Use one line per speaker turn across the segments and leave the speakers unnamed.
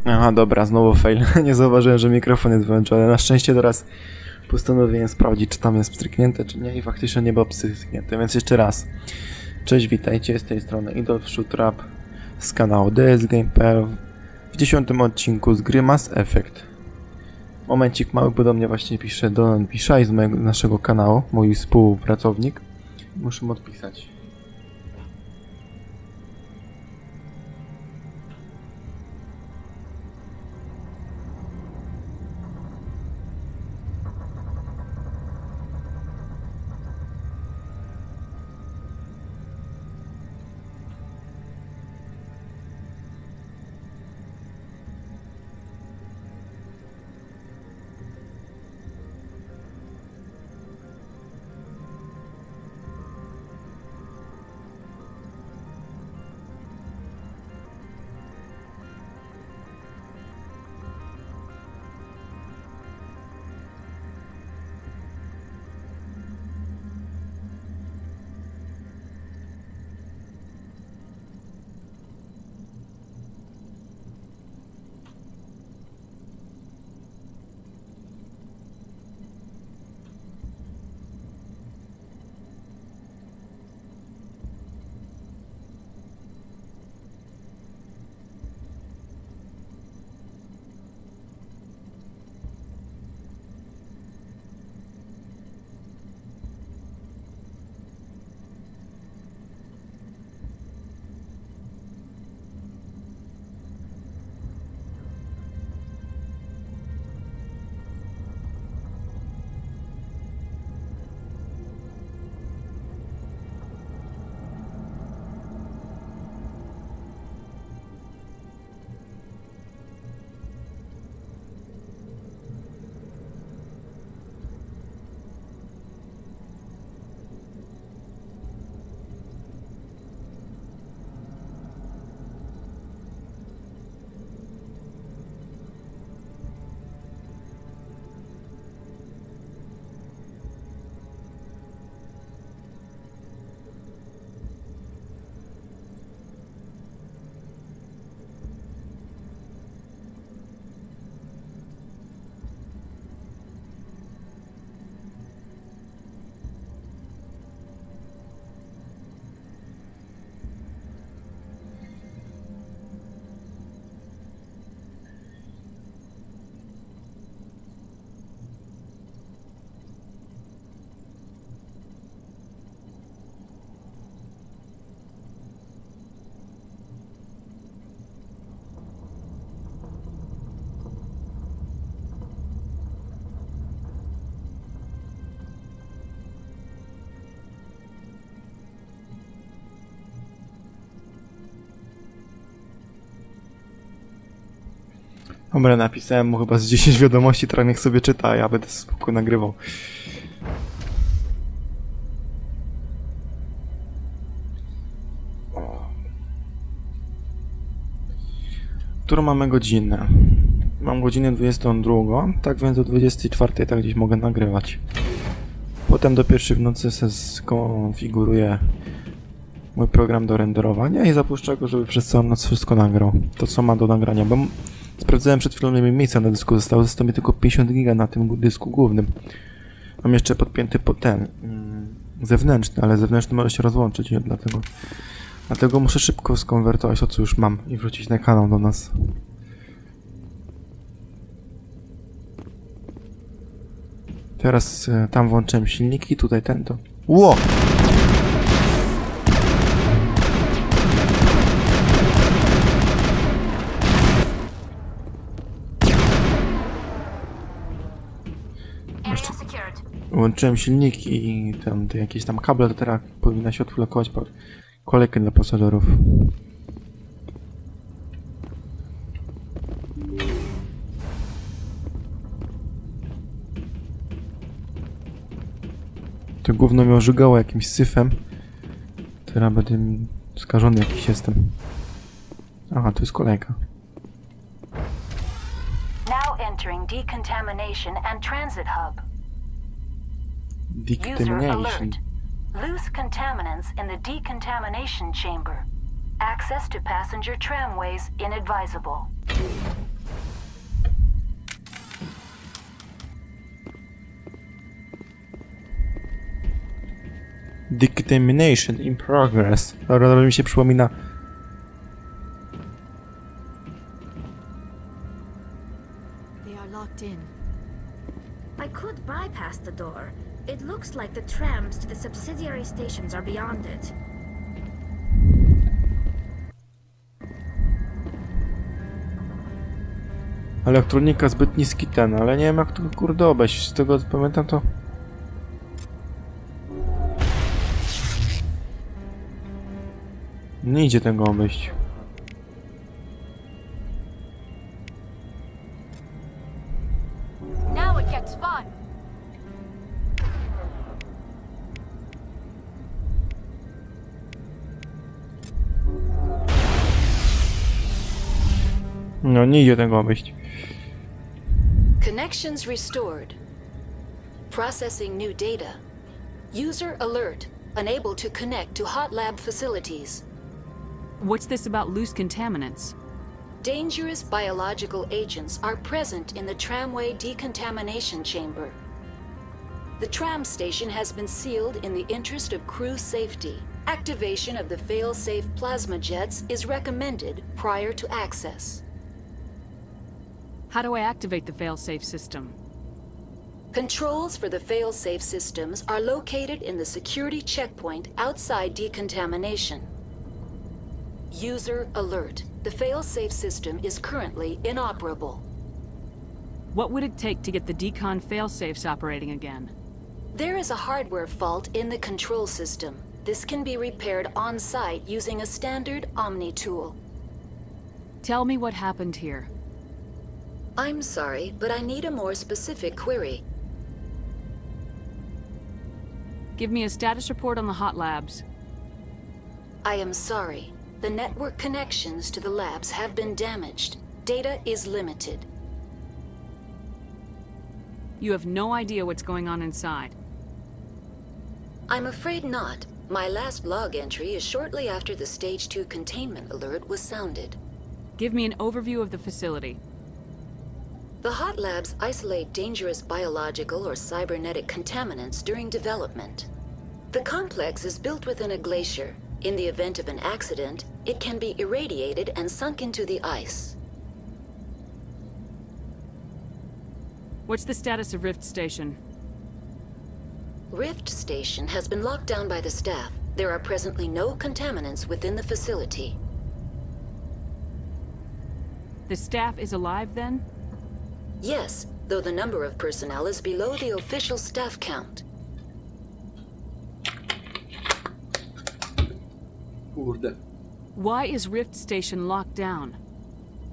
Aha, dobra, znowu fail. Nie zauważyłem, że mikrofon jest wyłączony. Na szczęście teraz postanowiłem sprawdzić, czy tam jest pstryknięte, czy nie, i faktycznie nie było pstryknięte, więc jeszcze raz. Cześć, witajcie, z tej strony Idol z kanału DSGamePL w 10. odcinku z gry Mass Effect. Momencik mały, bo do mnie właśnie pisze Donald Piszaj z naszego kanału, mój współpracownik. Muszę mu odpisać. Dobra, napisałem mu chyba z 10 wiadomości, teraz niech sobie czyta, a ja będę spokojnie nagrywał. Którą mamy godzinę? Mam godzinę 22, tak więc do 24 tak gdzieś mogę nagrywać. Potem do pierwszej w nocy se skonfiguruję mój program do renderowania i zapuszczę go, żeby przez całą noc wszystko nagrał. To co ma do nagrania, bo sprawdzałem przed chwilą, ile mi miejsca na dysku zostało mi tylko 50 giga na tym dysku głównym. Mam jeszcze podpięty pod ten zewnętrzny, ale zewnętrzny może się rozłączyć, nie? Dlatego muszę szybko skonwertować to, co już mam i wrzucić na kanał do nas. Teraz tam włączyłem silniki, tutaj ten to... Ło! Włączyłem silniki i tam te jakieś tam kable, to teraz powinna się odblokować kolejkę dla pasażerów. To gówno mnie ożygało jakimś syfem. Teraz będę skażony jakiś jestem. Aha, tu jest kolejka.
Now entering decontamination and transit hub.
Decontamination.
Loose contaminants in the decontamination chamber. Access to passenger tramways inadvisable.
Decontamination in progress. Dobra, mi się przypomina.
They are locked in.
I could bypass the door. It looks like the trams to the subsidiary stations are beyond it.
Elektronika zbyt niski ten, ale nie wiem jak to kurde obejść. Z tego co pamiętam to... Nie idzie tego obejść.
Now it gets fun.
No nie idzie tego obejść.
Connections restored. Processing new data. User alert. Unable to connect to hot lab facilities.
What's this about loose contaminants?
Dangerous biological agents are present in the tramway decontamination chamber. The tram station has been sealed in the interest of crew safety. Activation of the fail-safe plasma jets is recommended prior to access.
How do I activate the failsafe system?
Controls for the fail-safe systems are located in the security checkpoint outside decontamination. User alert. The fail-safe system is currently inoperable.
What would it take to get the decon failsafes operating again?
There is a hardware fault in the control system. This can be repaired on-site using a standard Omni tool.
Tell me what happened here.
I'm sorry, but I need a more specific query.
Give me a status report on the hot labs.
I am sorry. The network connections to the labs have been damaged. Data is limited.
You have no idea what's going on inside.
I'm afraid not. My last log entry is shortly after the Stage 2 containment alert was sounded.
Give me an overview of the facility.
The hot labs isolate dangerous biological or cybernetic contaminants during development. The complex is built within a glacier. In the event of an accident, it can be irradiated and sunk into the ice.
What's the status of Rift Station?
Rift Station has been locked down by the staff. There are presently no contaminants within the facility.
The staff is alive then?
Yes, though the number of personnel is below the official staff count.
Kurde.
Why is Rift Station locked down?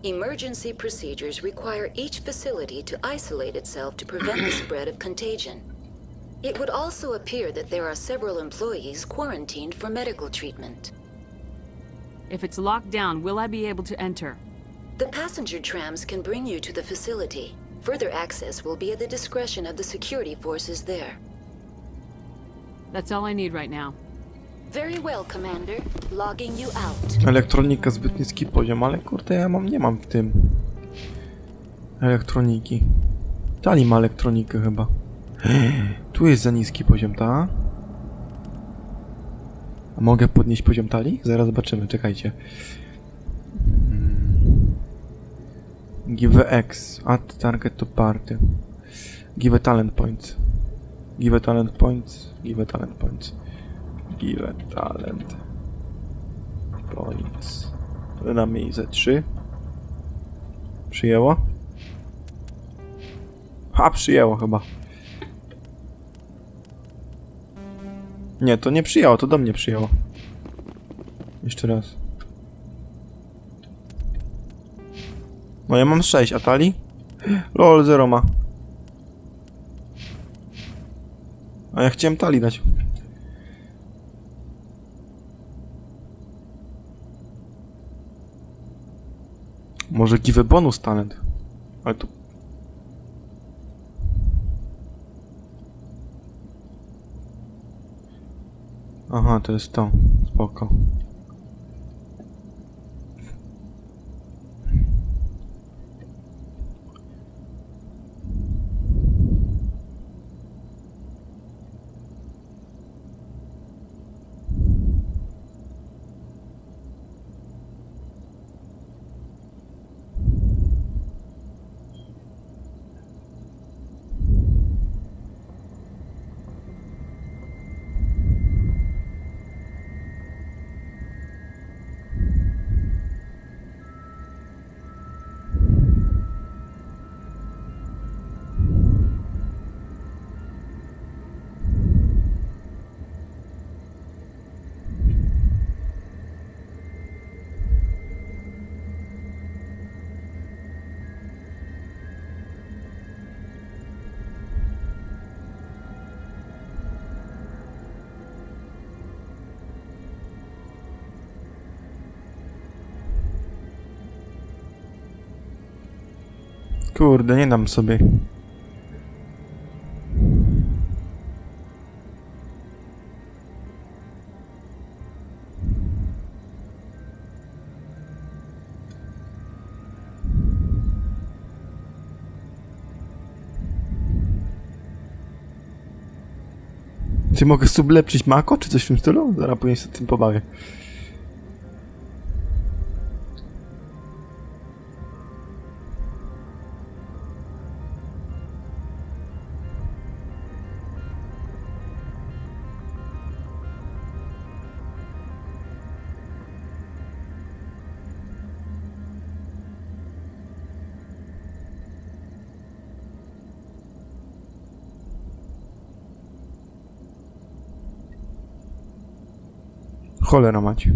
Emergency procedures require each facility to isolate itself to prevent the spread of contagion. It would also appear that there are several employees quarantined for medical treatment.
If it's locked down, will I be able to enter?
The passenger trams can bring you to the facility. Further access will be at the discretion of the security forces there.
That's all I need right now.
Very well, Commander. Logging you out.
Elektronika zbyt niski poziom, ale kurde ja nie mam w tym elektroniki. Tali ma elektronikę chyba. Tu jest za niski poziom, ta? A mogę podnieść poziom talii? Zaraz zobaczymy, czekajcie. Give X. Add target to party. Give talent points. Give talent points. Give talent points. Give talent points. Dodamy jej ze 3. Przyjęło? Ha, przyjęło chyba. Nie, to nie przyjęło, to do mnie przyjęło. Jeszcze raz. No ja mam 6, a Tali? Lol, 0 ma. A ja chciałem Tali dać. Może give bonus talent. Ale tu... Aha, to jest to. Spoko. Kurde, nie dam sobie. Czy mogę sublepszyć Mako, czy coś w tym stylu? Zaraz później się tym pobawię. Cholera macie.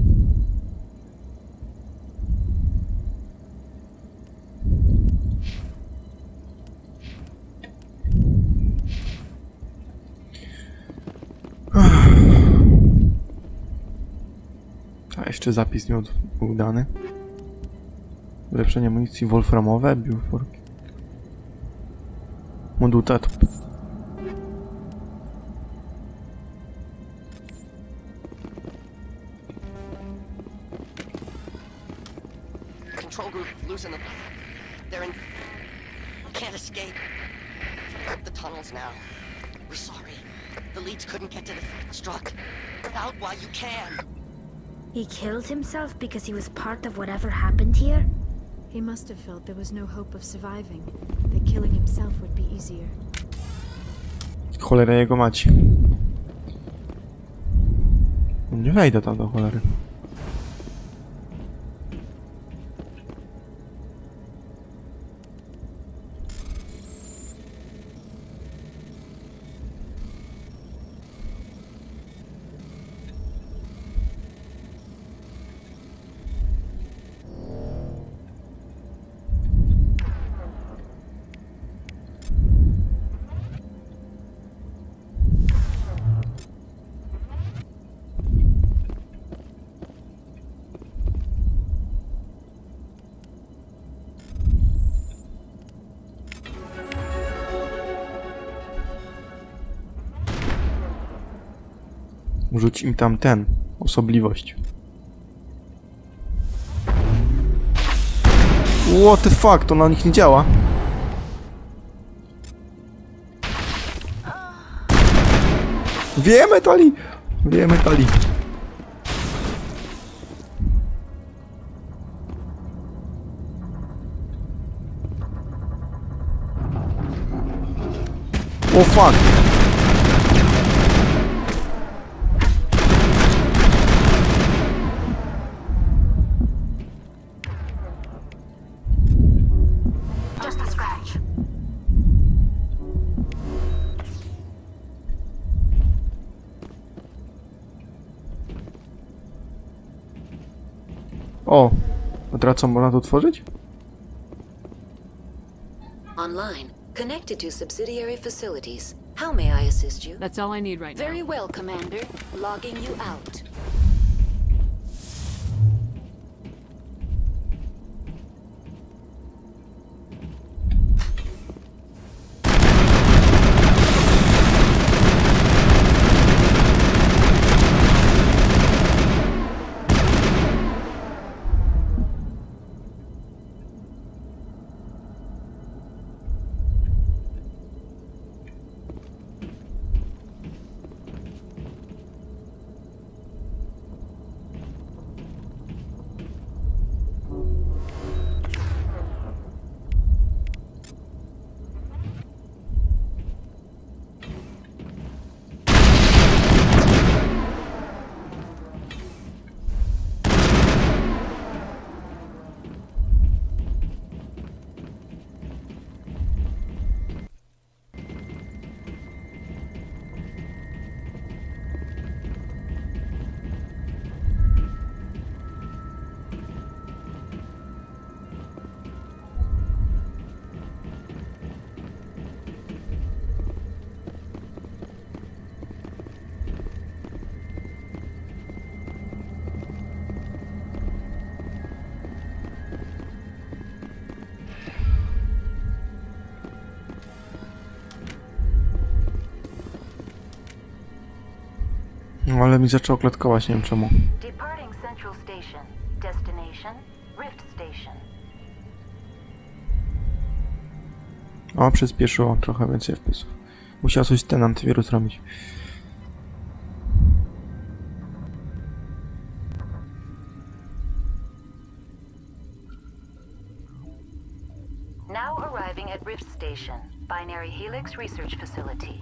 A jeszcze zapis nieudany. Ulepszenie amunicji wolframowe, bioforki. Moduł typu.
Control group, losing them. They're in... Can't escape. The tunnels now. We're sorry. The leads couldn't get to the struck. Get out while you can.
He killed himself because he was part of whatever happened here?
He must have felt there was no hope of surviving, that killing himself would be easier.
Cholera jego macie. Nie wejdę tam do cholery. Rzuć im tam osobliwość. What the fuck, to na nich nie działa. Wiemy, Tali! Wiemy, Tali. O fuck!
Just a scratch.
O! A teraz co, można to otworzyć?
Online, connected to subsidiary facilities. How may I assist you?
That's all I need right now.
Very well, Commander. Logging you out.
Ale mi zaczęło klatkować, nie wiem czemu.
Departing Central Station. Destination, Rift Station.
O, przyspieszyło trochę więcej wpisów. Musiał coś ten antywirus robić.
Now arriving at Rift Station, Binary Helix Research Facility.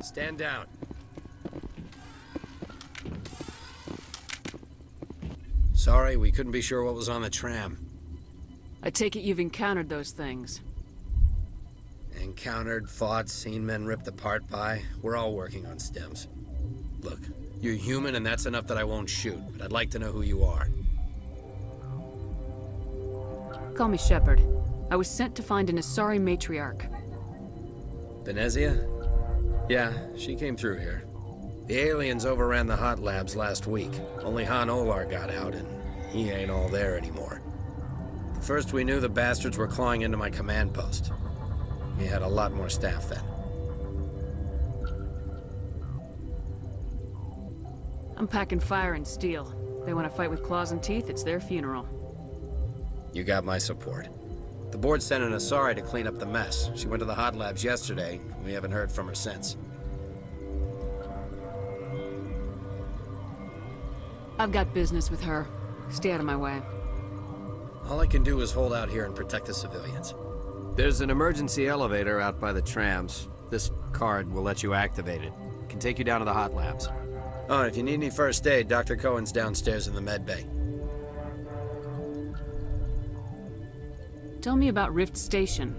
Stand down. Sorry, we couldn't be sure what was on the tram.
I take it you've encountered those things.
Encountered, fought, seen men ripped apart by. We're all working on stems. Look, you're human and that's enough that I won't shoot, but I'd like to know who you are.
Call me Shepard. I was sent to find an Asari matriarch.
Venezia? Yeah, she came through here. The aliens overran the hot labs last week. Only Han Olar got out, and he ain't all there anymore. First we knew the bastards were clawing into my command post. We had a lot more staff then.
I'm packing fire and steel. They want to fight with claws and teeth, it's their funeral.
You got my support. The board sent an Asari to clean up the mess. She went to the hot labs yesterday. We haven't heard from her since.
I've got business with her. Stay out of my way.
All I can do is hold out here and protect the civilians.
There's an emergency elevator out by the trams. This card will let you activate it. It can take you down to the hot labs.
Oh, and if you need any first aid, Dr. Cohen's downstairs in the med bay.
Tell me about Rift Station.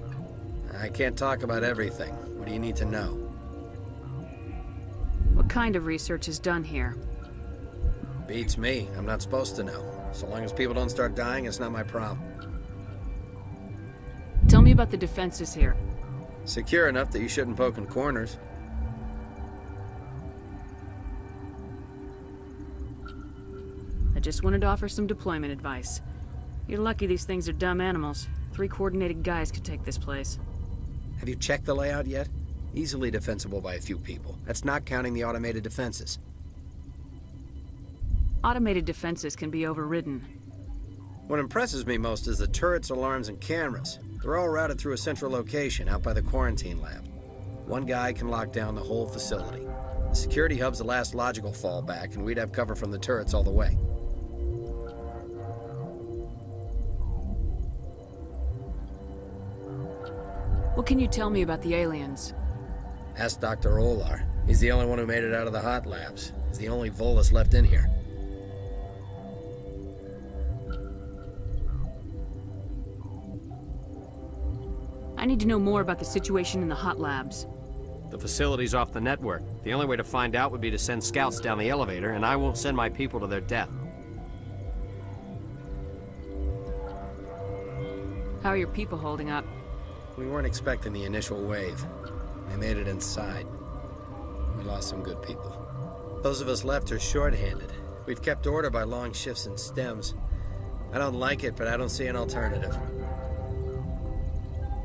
I can't talk about everything. What do you need to know?
What kind of research is done here?
Beats me. I'm not supposed to know. So long as people don't start dying, it's not my problem.
Tell me about the defenses here.
Secure enough that you shouldn't poke in corners.
I just wanted to offer some deployment advice. You're lucky these things are dumb animals. 3 coordinated guys could take this place.
Have you checked the layout yet? Easily defensible by a few people. That's not counting the automated defenses.
Automated defenses can be overridden.
What impresses me most is the turrets, alarms, and cameras. They're all routed through a central location out by the quarantine lab. One guy can lock down the whole facility. The security hub's the last logical fallback, and we'd have cover from the turrets all the way.
What can you tell me about the aliens?
Ask Dr. Olar. He's the only one who made it out of the hot labs. He's the only Volus left in here.
I need to know more about the situation in the hot labs.
The facility's off the network. The only way to find out would be to send scouts down the elevator, and I won't send my people to their death.
How are your people holding up?
We weren't expecting the initial wave. They made it inside. We lost some good people. Those of us left are short-handed. We've kept order by long shifts and stems. I don't like it, but I don't see an alternative.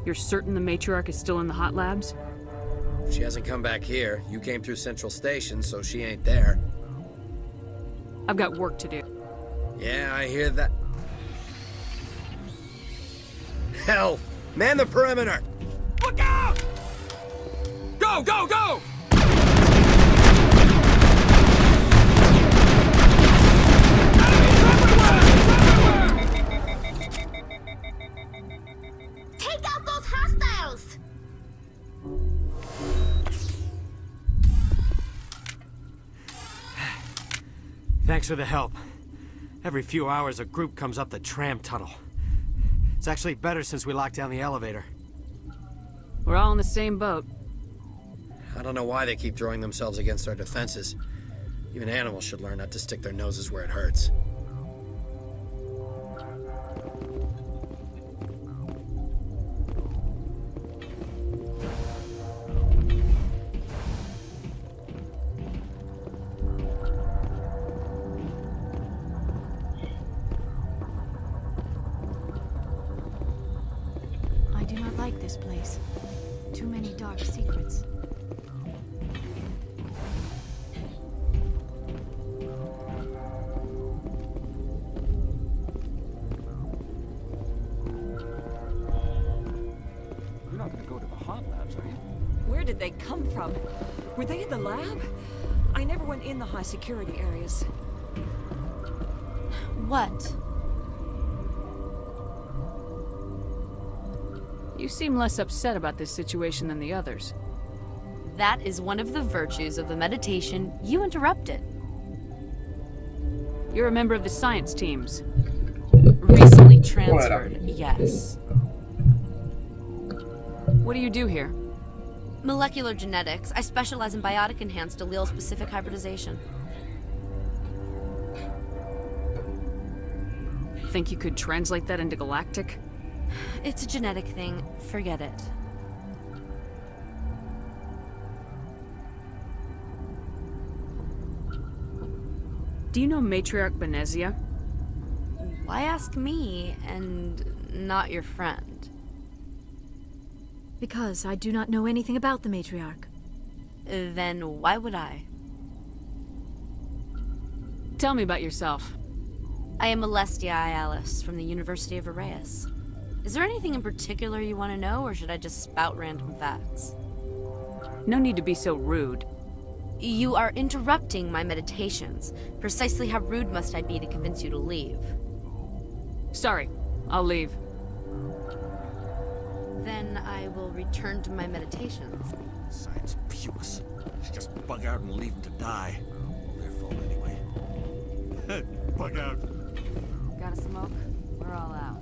You're certain the matriarch is still in the hot labs?
She hasn't come back here. You came through Central Station, so she ain't there.
I've got work to do.
Yeah, I hear that. Hell! Man the perimeter!
Look out! Go, go, go!
Take out those hostiles!
Thanks for the help. Every few hours, a group comes up the tram tunnel. It's actually better since we locked down the elevator.
We're all in the same boat.
I don't know why they keep throwing themselves against our defenses. Even animals should learn not to stick their noses where it hurts.
I do not like this place. Too many dark secrets.
You're not going to go to the hot labs, are you?
Where did they come from? Were they in the lab? I never went in the high security areas.
What?
You seem less upset about this situation than the others.
That is one of the virtues of the meditation you interrupted.
You're a member of the science teams.
Recently transferred, yes.
What do you do here?
Molecular genetics. I specialize in biotic-enhanced allele-specific hybridization.
Think you could translate that into galactic?
It's a genetic thing. Forget it.
Do you know Matriarch Benezia?
Why ask me and not your friend?
Because I do not know anything about the matriarch.
Then why would I?
Tell me about yourself.
I am Alestia Ialis from the University of Arrayas. Is there anything in particular you want to know, or should I just spout random facts?
No need to be so rude.
You are interrupting my meditations. Precisely how rude must I be to convince you to leave?
Sorry, I'll leave.
Then I will return to my meditations.
Science pukes. Should just bug out and leave them to die. Their fault anyway. Bug out.
Got a smoke? We're all out.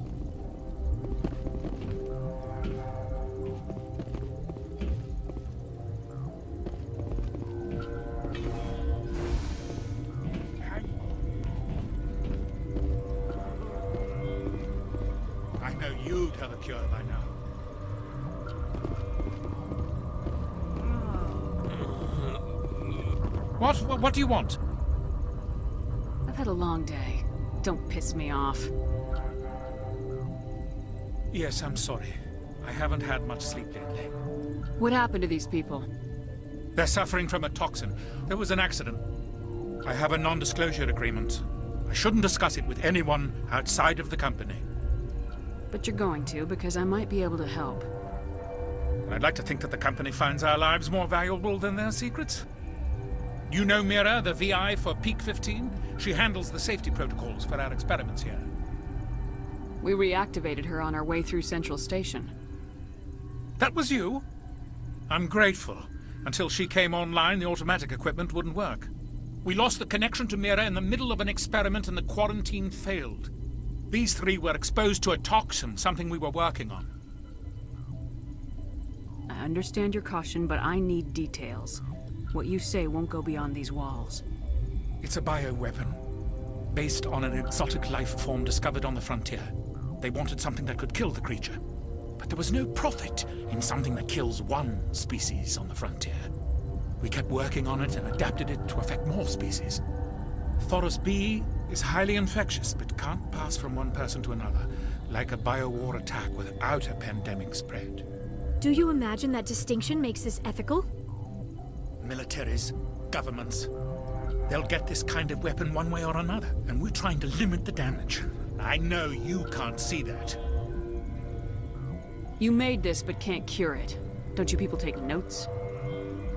I know you'd have a cure by now. What do you want?
I've had a long day. Don't piss me off.
Yes, I'm sorry. I haven't had much sleep lately.
What happened to these people?
They're suffering from a toxin. There was an accident. I have a non-disclosure agreement. I shouldn't discuss it with anyone outside of the company.
But you're going to, because I might be able to help.
I'd like to think that the company finds our lives more valuable than their secrets. You know Mira, the VI for Peak 15? She handles the safety protocols for our experiments here.
We reactivated her on our way through Central Station.
That was you? I'm grateful. Until she came online, the automatic equipment wouldn't work. We lost the connection to Mira in the middle of an experiment and the quarantine failed. These three were exposed to a toxin, something we were working on.
I understand your caution, but I need details. What you say won't go beyond these walls.
It's a bioweapon, based on an exotic life form discovered on the frontier. They wanted something that could kill the creature. But there was no profit in something that kills one species on the frontier. We kept working on it and adapted it to affect more species. Thoros B is highly infectious, but can't pass from one person to another, like a biowar attack without a pandemic spread.
Do you imagine that distinction makes this ethical?
Militaries, governments, they'll get this kind of weapon one way or another, and we're trying to limit the damage. I know you can't see that.
You made this but can't cure it. Don't you people take notes?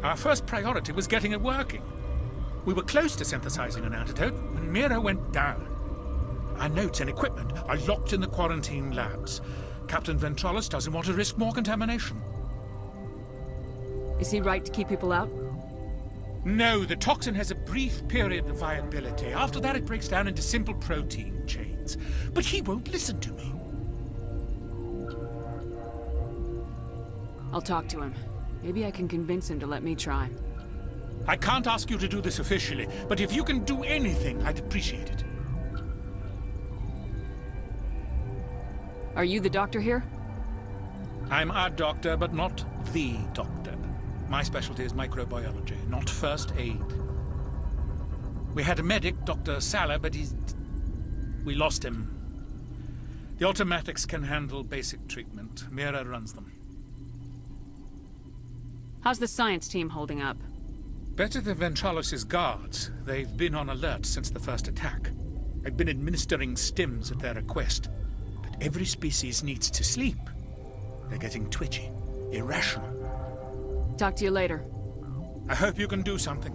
Our first priority was getting it working. We were close to synthesizing an antidote when Mira went down. Our notes and equipment are locked in the quarantine labs. Captain Ventralis doesn't want to risk more contamination.
Is he right to keep people out?
No, the toxin has a brief period of viability. After that, it breaks down into simple protein chains. But he won't listen to me.
I'll talk to him. Maybe I can convince him to let me try.
I can't ask you to do this officially, but if you can do anything, I'd appreciate it.
Are you the doctor here?
I'm a doctor, but not the doctor. My specialty is microbiology, not first aid. We had a medic, Dr. Salah, but we lost him. The automatics can handle basic treatment. Mira runs them.
How's the science team holding up?
Better than Ventralis' guards. They've been on alert since the first attack. I've been administering stims at their request. But every species needs to sleep. They're getting twitchy, irrational.
Talk to you later.
I hope you can do something.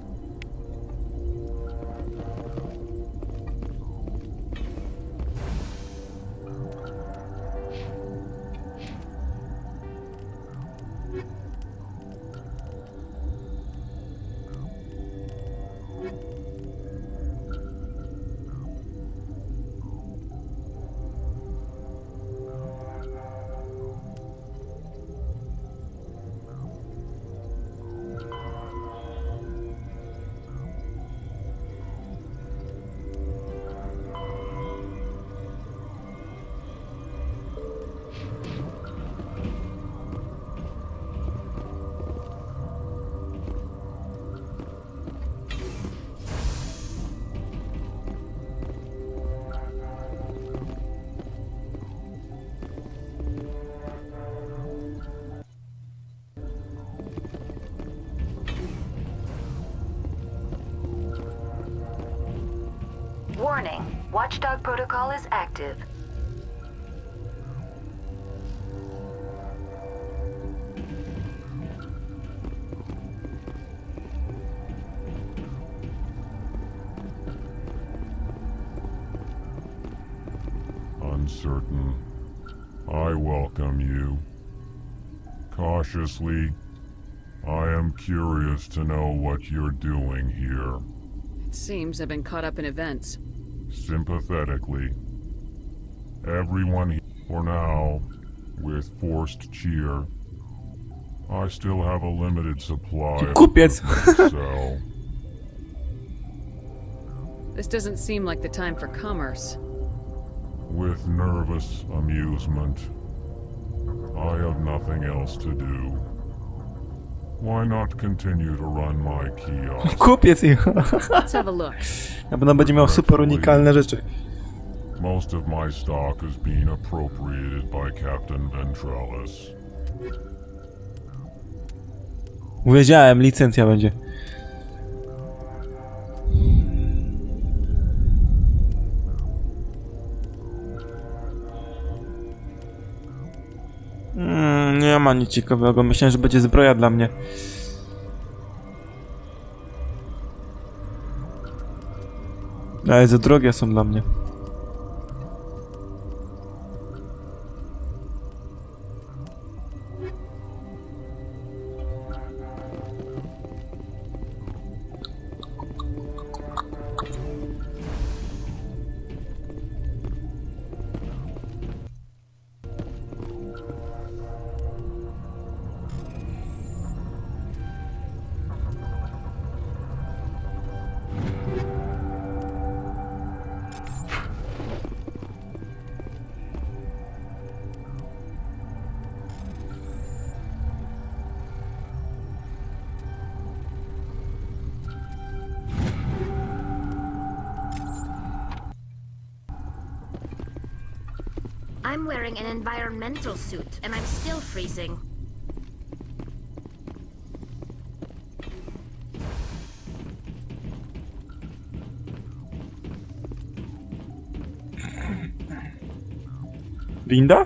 Warning, Watchdog protocol is active.
Uncertain. I welcome you. Cautiously, I am curious to know what you're doing here.
It seems I've been caught up in events.
Sympathetically. Everyone here, for now, with forced cheer. I still have a limited supply of
Kupiec.
so
This doesn't seem like the time for commerce.
with nervous amusement. I have nothing else to do. Why not continue to run my kiosk?
Kupiec ich.
Let's have a look.
Na pewno będzie miał super unikalne rzeczy.
Most of my stock has been appropriated by Captain Ventralis.
Wiedziałem, licencja będzie. Nie ma nic ciekawego. Myślałem, że będzie zbroja dla mnie. Ale za drogie są dla mnie.
I'm wearing an environmental suit, and I'm still freezing.
Winda?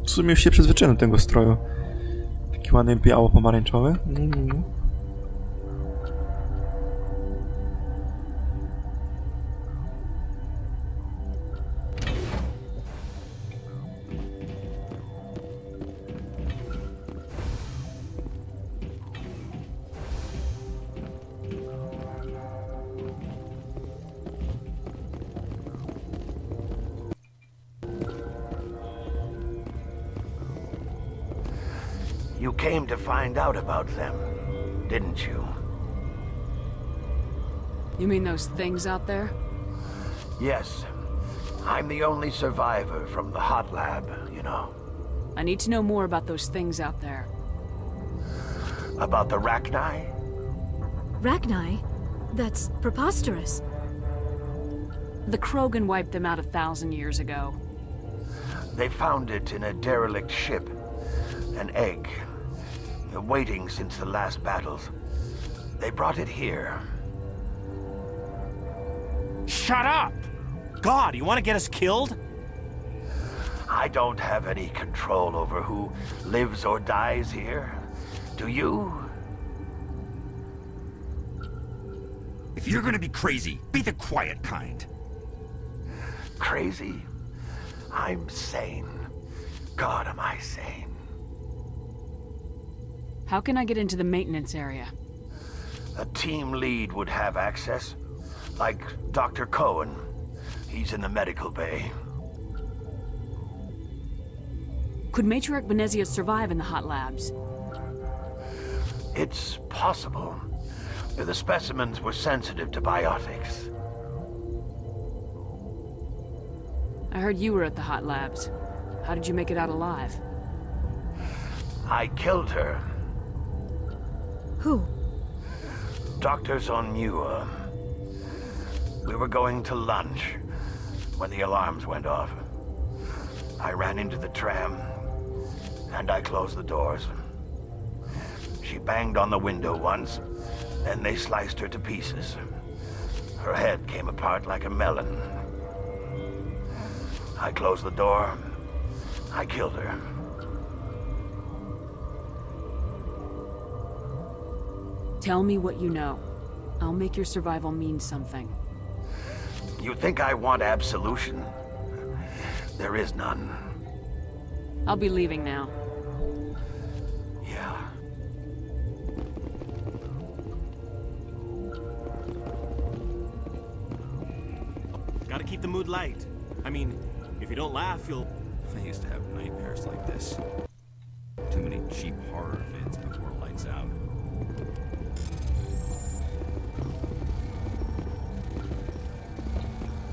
W sumie już się przyzwyczaiłem do tego stroju. Taki ładny biało-pomarańczowy.
You came to find out about them, didn't you?
You mean those things out there?
Yes. I'm the only survivor from the hot lab, you know.
I need to know more about those things out there.
About the Rachni?
Rachni? That's preposterous.
The Krogan wiped them out 1,000 years ago.
They found it in a derelict ship. An egg. Waiting since the last battles. They brought it here.
Shut up! God, you want to get us killed?
I don't have any control over who lives or dies here. Do you?
If you're gonna be crazy, be the quiet kind.
Crazy? I'm sane. God, am I sane.
How can I get into the maintenance area?
A team lead would have access. Like Dr. Cohen. He's in the medical bay.
Could Matriarch Benezia survive in the hot labs?
It's possible. The specimens were sensitive to biotics.
I heard you were at the hot labs. How did you make it out alive?
I killed her.
Who?
Doctors on Muir. We were going to lunch when the alarms went off. I ran into the tram, and I closed the doors. She banged on the window once, then they sliced her to pieces. Her head came apart like a melon. I closed the door. I killed her.
Tell me what you know. I'll make your survival mean something.
You think I want absolution? There is none.
I'll be leaving now.
Yeah.
Gotta keep the mood light. I mean, if you don't laugh, you'll...
I used to have nightmares like this. Too many cheap horror vids before lights out.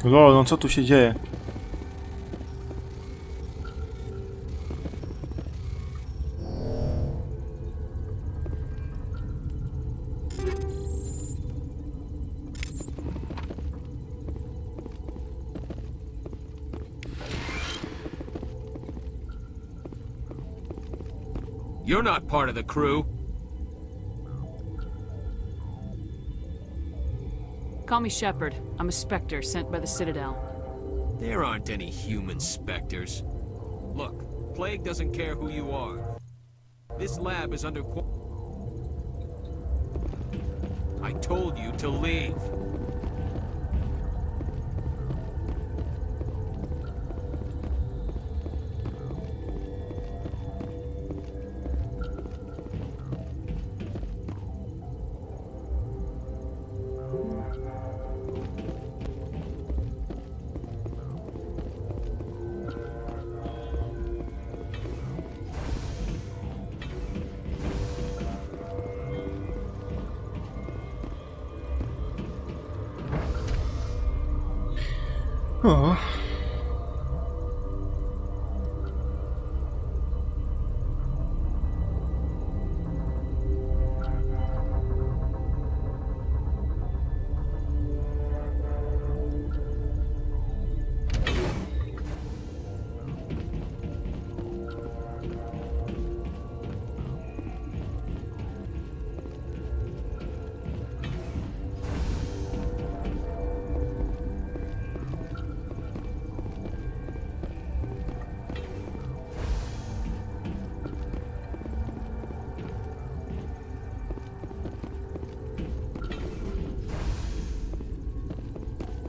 Lol, no co tu się dzieje?
You're not part of the crew.
Call me Shepard. I'm a Spectre sent by the Citadel.
There aren't any human specters. Look, Plague doesn't care who you are. This lab is under I told you to leave.
O.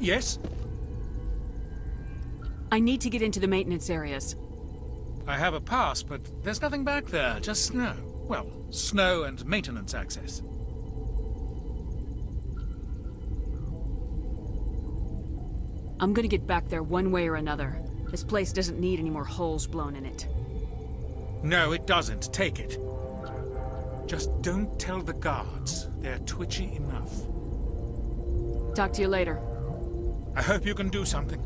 Yes?
I need to get into the maintenance areas.
I have a pass, but there's nothing back there, just snow. Well, snow and maintenance access.
I'm gonna get back there one way or another. This place doesn't need any more holes blown in it.
No, it doesn't. Take it. Just don't tell the guards. They're twitchy enough.
Talk to you later.
I hope you can do something.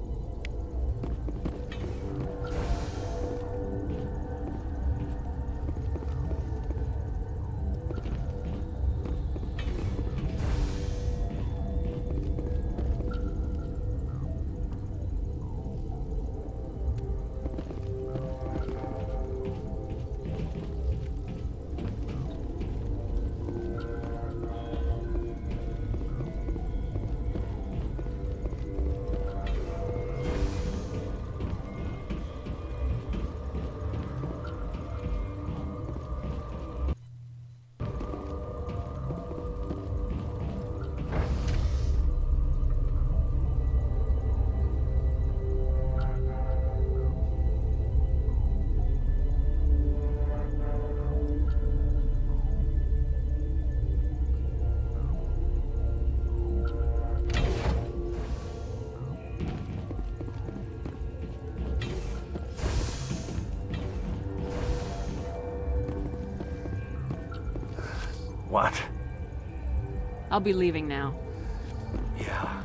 What?
I'll be leaving now.
Yeah.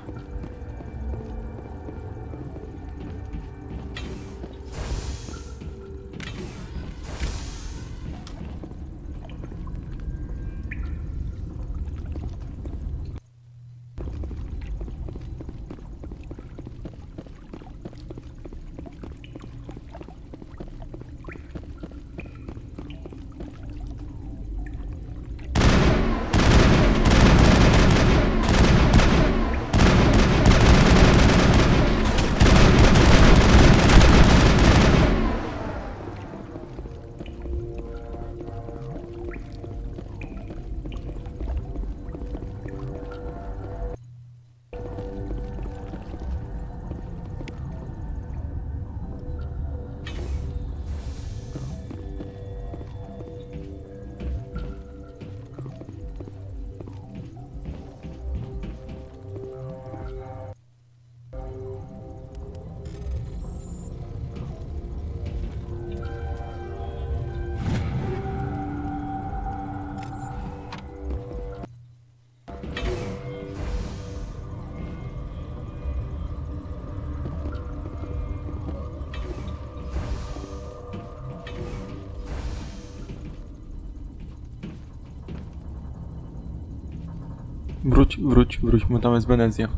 Wróć, bo tam jest Wenezja.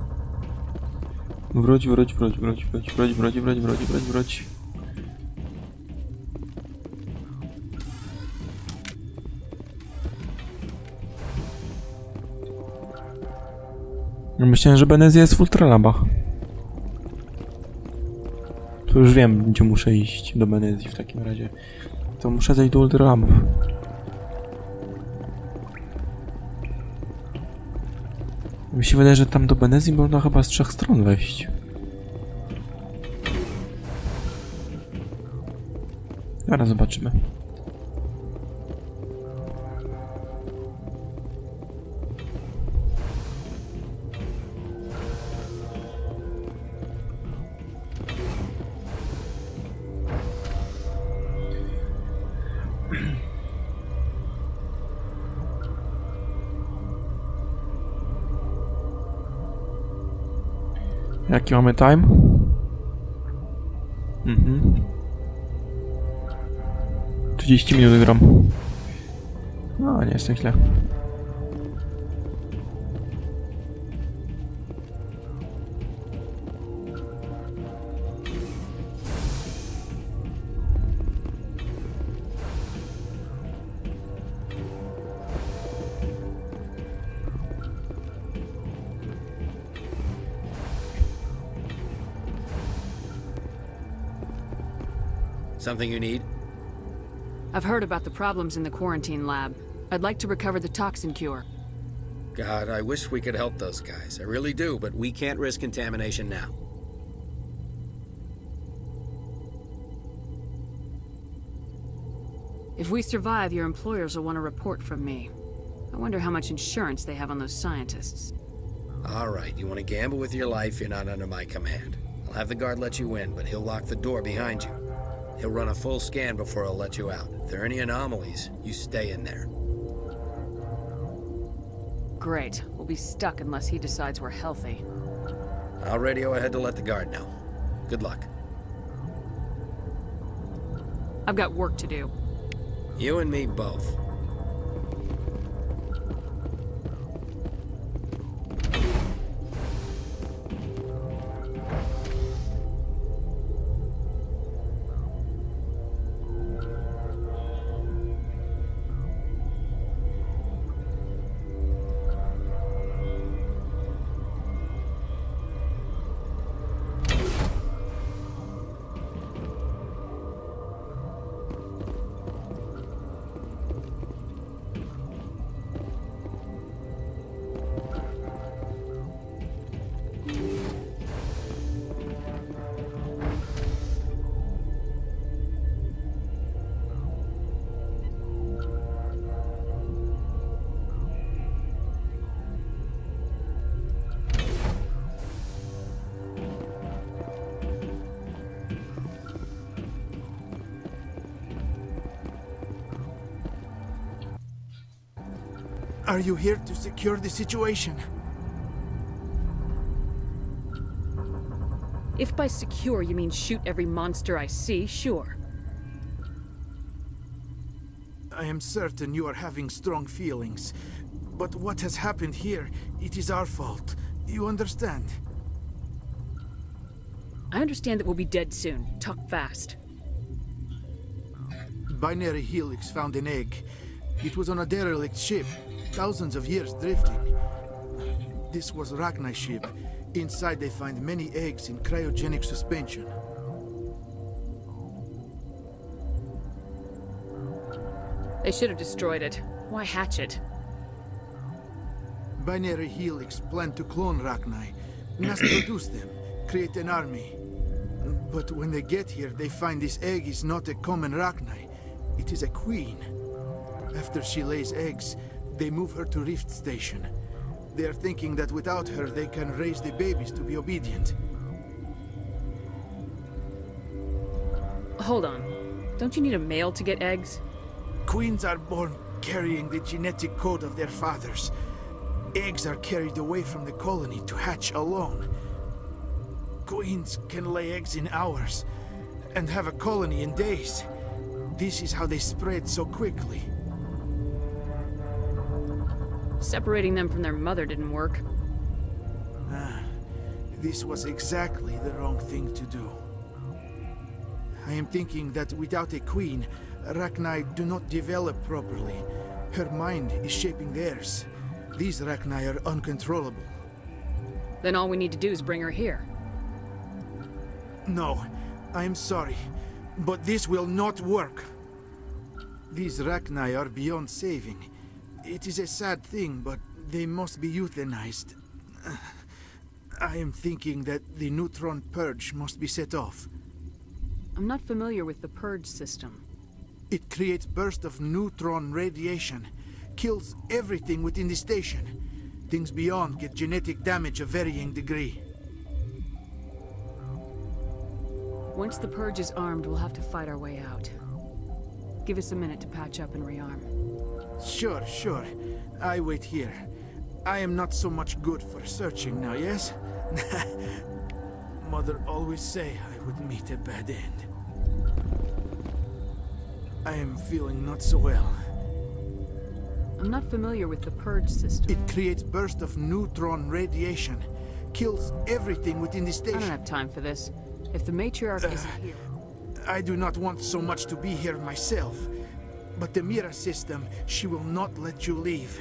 Wróć. Myślałem, że Wenezja jest w Ultralabach. To już wiem, gdzie muszę iść do Wenezji w takim razie. To muszę zejść do Ultralabów. Mi się wydaje, że tam do Wenezji można chyba z 3 stron wejść. Zaraz zobaczymy. Jaki mamy time? 30 minut gram. No, nie jest tak źle.
Something you need?
I've heard about the problems in the quarantine lab. I'd like to recover the toxin cure.
God, I wish we could help those guys. I really do, but we can't risk contamination now.
If we survive, your employers will want a report from me. I wonder how much insurance they have on those scientists.
All right, you want to gamble with your life, you're not under my command. I'll have the guard let you in, but he'll lock the door behind you. He'll run a full scan before he'll let you out. If there are any anomalies, you stay in there.
Great. We'll be stuck unless he decides we're healthy.
I'll radio ahead to let the guard know. Good luck.
I've got work to do.
You and me both.
Are you here to secure the situation?
If by secure you mean shoot every monster I see, sure.
I am certain you are having strong feelings. But what has happened here, it is our fault. You understand?
I understand that we'll be dead soon. Talk fast.
Binary Helix found an egg. It was on a derelict ship, thousands of years drifting. This was Rachni's ship. Inside they find many eggs in cryogenic suspension.
They should have destroyed it. Why hatch it?
Binary Helix planned to clone Rachni, mass produce them, create an army. But when they get here, they find this egg is not a common Rachni. It is a queen. After she lays eggs, they move her to Rift Station. They are thinking that without her, they can raise the babies to be obedient.
Hold on. Don't you need a male to get eggs?
Queens are born carrying the genetic code of their fathers. Eggs are carried away from the colony to hatch alone. Queens can lay eggs in hours and have a colony in days. This is how they spread so quickly.
Separating them from their mother didn't work.
This was exactly the wrong thing to do. I am thinking that without a queen, Rachni do not develop properly. Her mind is shaping theirs. These Rachni are uncontrollable.
Then all we need to do is bring her here.
No, I am sorry, but this will not work. These Rachni are beyond saving. It is a sad thing, but they must be euthanized. I am thinking that the neutron purge must be set off.
I'm not familiar with the purge system.
It creates bursts of neutron radiation, kills everything within the station. Things beyond get genetic damage of varying degree.
Once the purge is armed, we'll have to fight our way out. Give us a minute to patch up and rearm.
Sure. I wait here. I am not so much good for searching now, yes? Mother always say I would meet a bad end. I am feeling not so well.
I'm not familiar with the purge system.
It creates bursts of neutron radiation, kills everything within the station.
I don't have time for this. If the matriarch isn't here...
I do not want so much to be here myself. But the Mira system, she will not let you leave.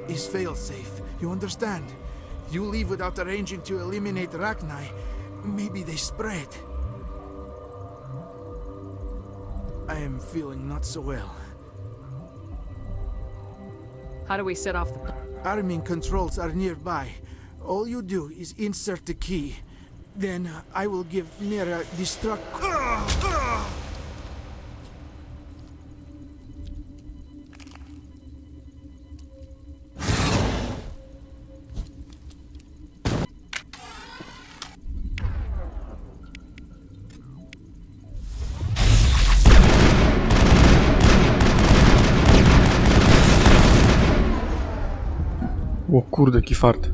Is failsafe, you understand? You leave without arranging to eliminate Rachni, maybe they spread. I am feeling not so well.
How do we set off the...
Arming controls are nearby. All you do is insert the key. Then I will give Mira destruct...
O kurde, jaki fart.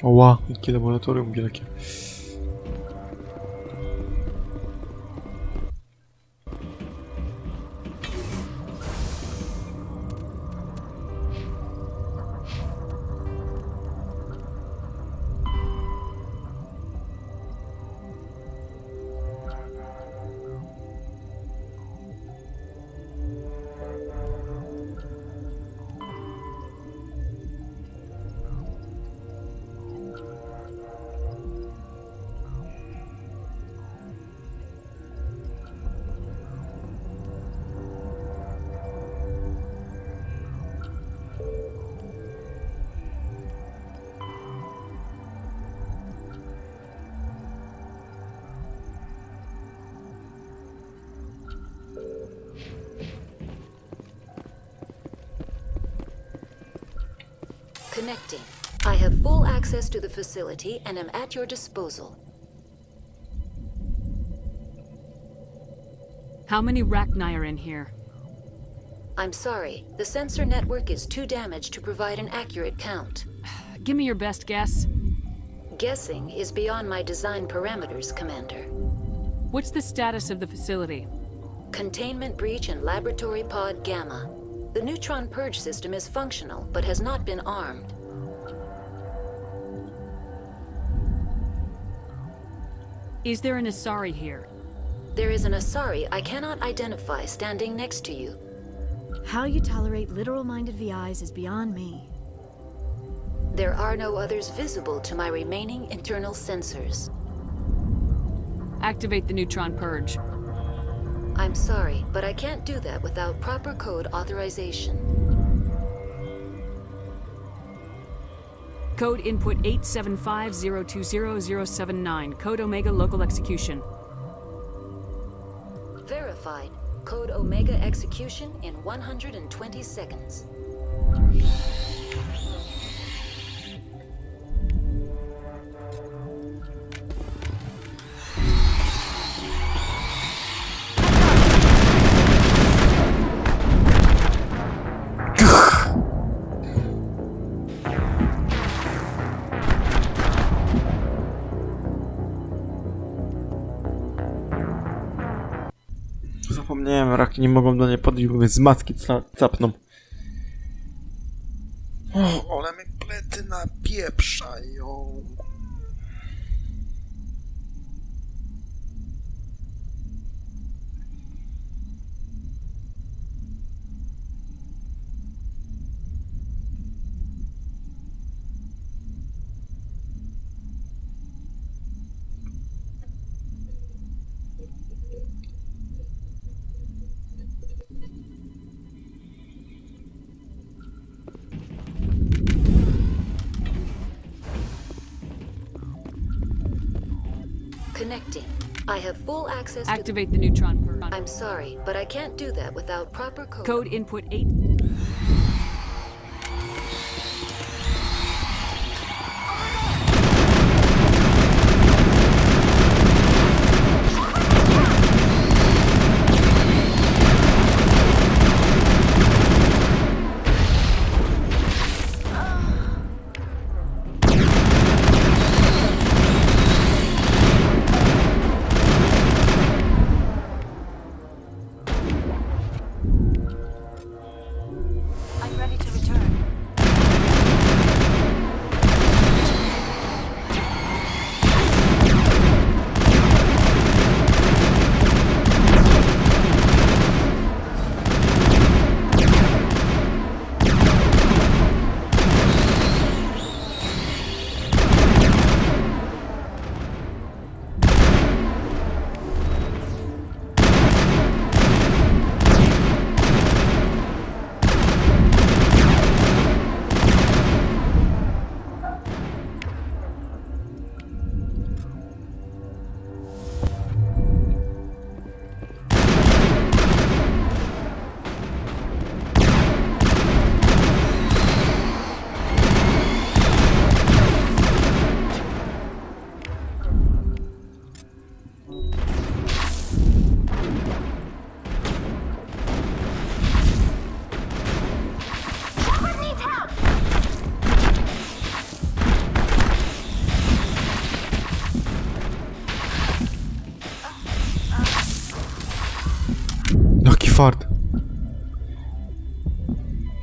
Oła, jakie laboratorium wielkie.
Connecting. I have full access to the facility and am at your disposal.
How many Rachni are in here?
I'm sorry, the sensor network is too damaged to provide an accurate count.
Give me your best guess.
Guessing is beyond my design parameters, Commander.
What's the status of the facility?
Containment breach in Laboratory Pod Gamma. The neutron purge system is functional, but has not been armed.
Is there an Asari here?
There is an Asari I cannot identify standing next to you.
How you tolerate literal-minded VIs is beyond me.
There are no others visible to my remaining internal sensors.
Activate the neutron purge.
I'm sorry, but I can't do that without proper code authorization.
Code input 875020079. Code Omega local execution.
Verified. Code Omega execution in 120 seconds.
Zapomniałem, raki nie mogą do niej podejść, bo mnie z maski capną. O, ale mnie plety napieprzają.
Connecting. I have full access to...
Activate the neutron purge.
I'm sorry, but I can't do that without proper code.
Code input 8...
fart.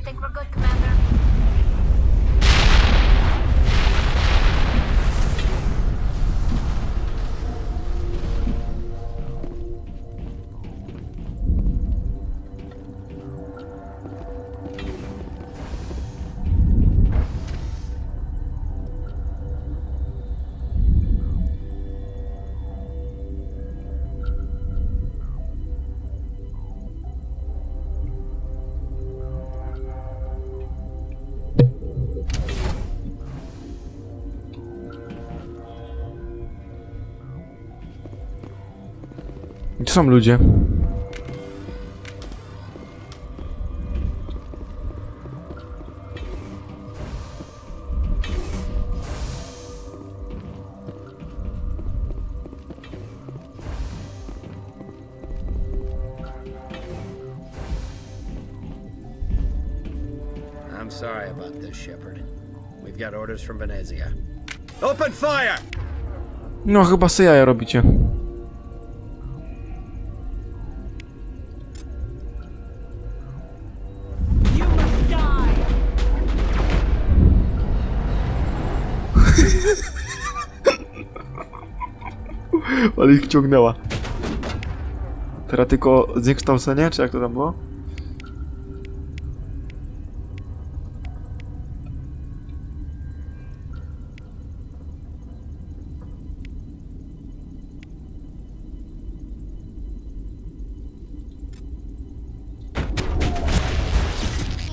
Think we're good, Commander?
Gdzie są ludzie?
I'm sorry about this, Shepard. We've got orders from Venezia. Open fire!
No chyba se jaja robicie. Ale ich wciągnęła. Teraz tylko zniekształcenie, czy jak to tam było?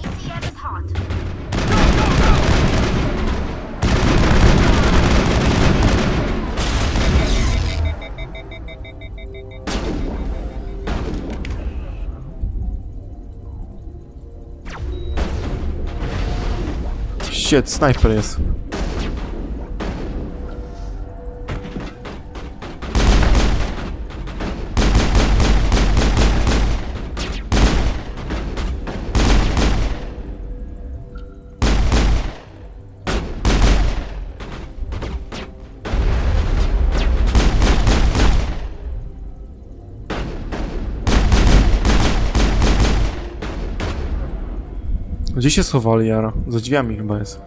PCM is hot.
Shit, snajper jest. Gdzie się schowali, Jara? Za drzwiami chyba jest.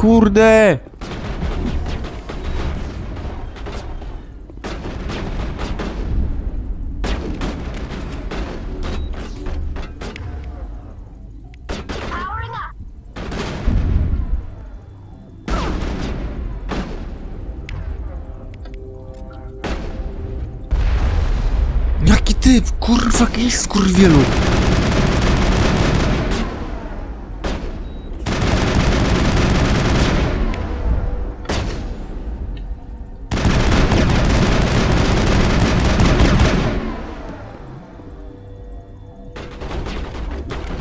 kurde! Jaki ty, kurwa, jakiś skurwielu!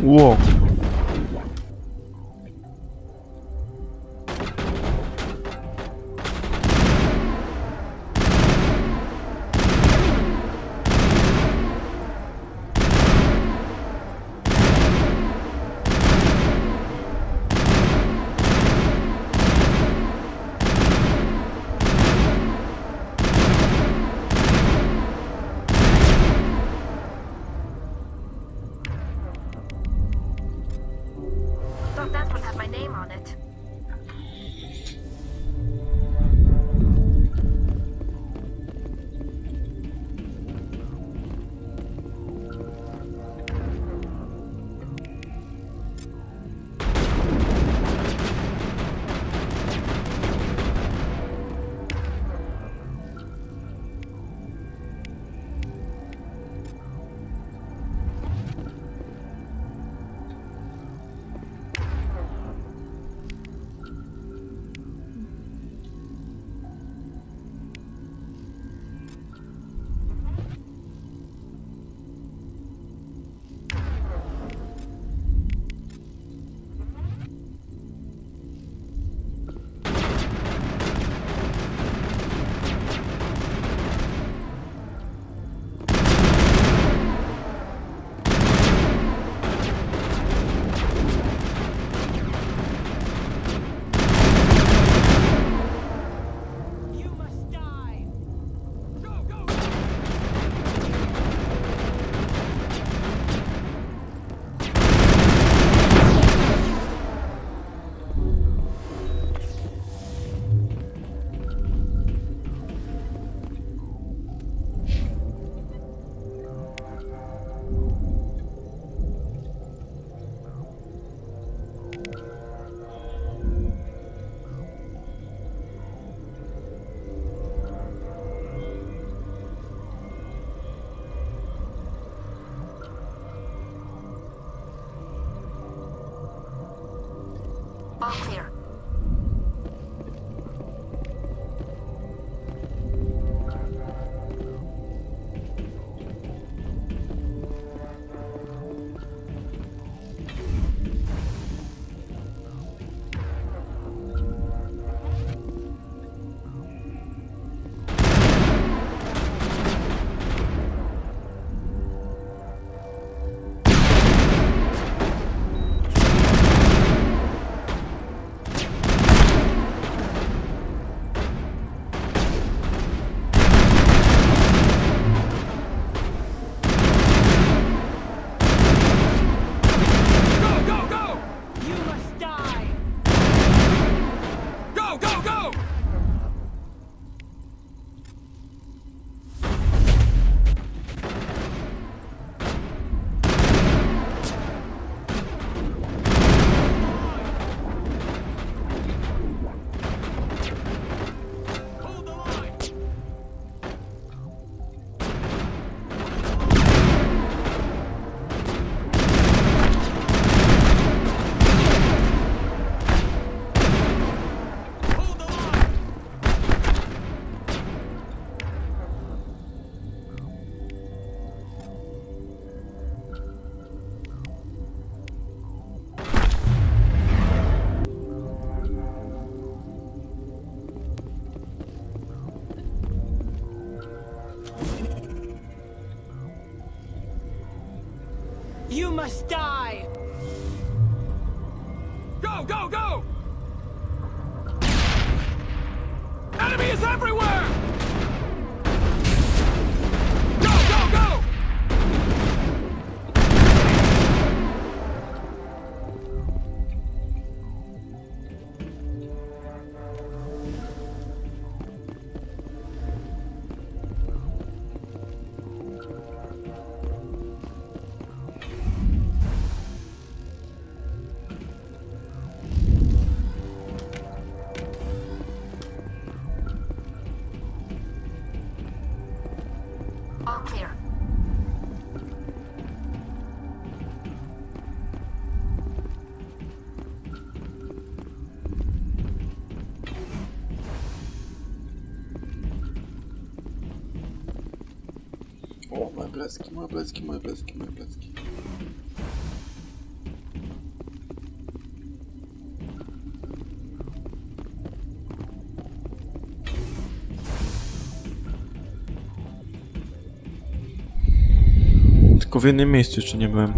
Ło!
Thought that one had my name on it. All clear.
You must die!
Go, go, go! Enemy is everywhere! Go, go, go!
plecki, moje plecki, moje plecki, moje plecki. Tylko w jednym miejscu jeszcze nie byłem.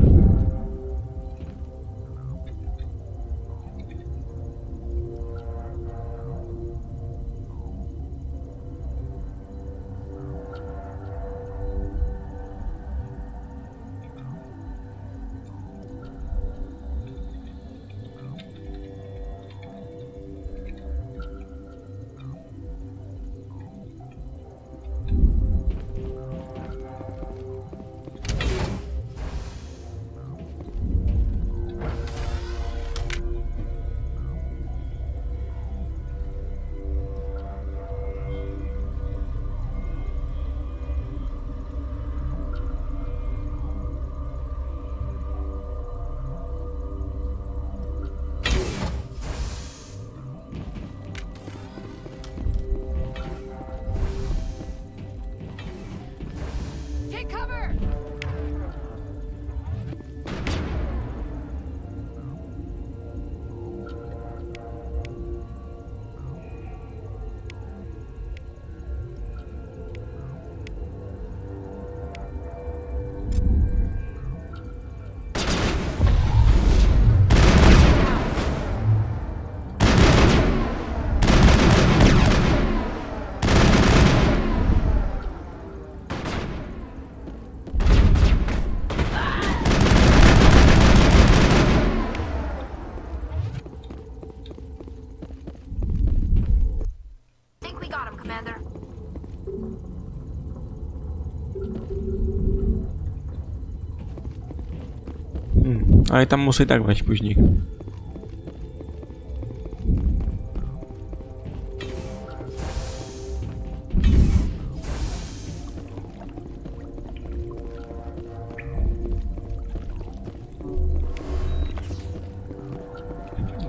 Ale tam muszę i tak wejść później.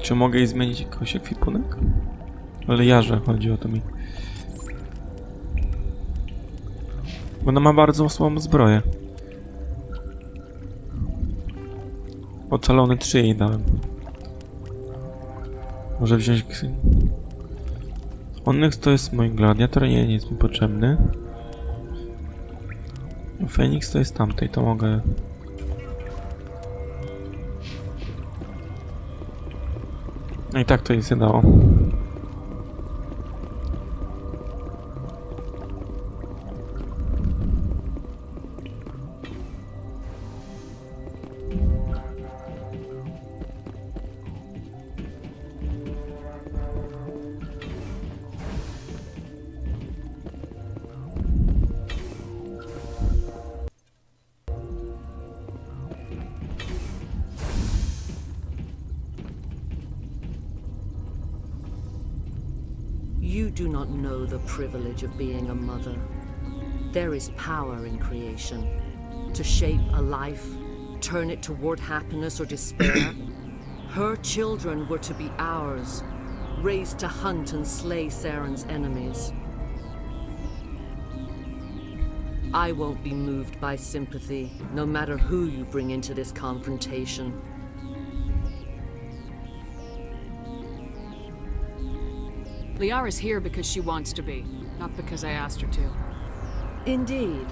Czy mogę jej zmienić jakoś ekwipunek? Ale jarze, chodzi o to mi. Bo ona ma bardzo słabą zbroję. Ocalony 3 jej dałem. Może wziąć... Onyx to jest mój gladiator, nie jest mi potrzebny. Feniks to jest tamtej, to mogę... No i tak to nic nie dało.
You do not know the privilege of being a mother. There is power in creation. To shape a life, turn it toward happiness or despair. Her children were to be ours, raised to hunt and slay Saren's enemies. I won't be moved by sympathy, no matter who you bring into this confrontation.
Liara's here because she wants to be, not because I asked her to.
Indeed.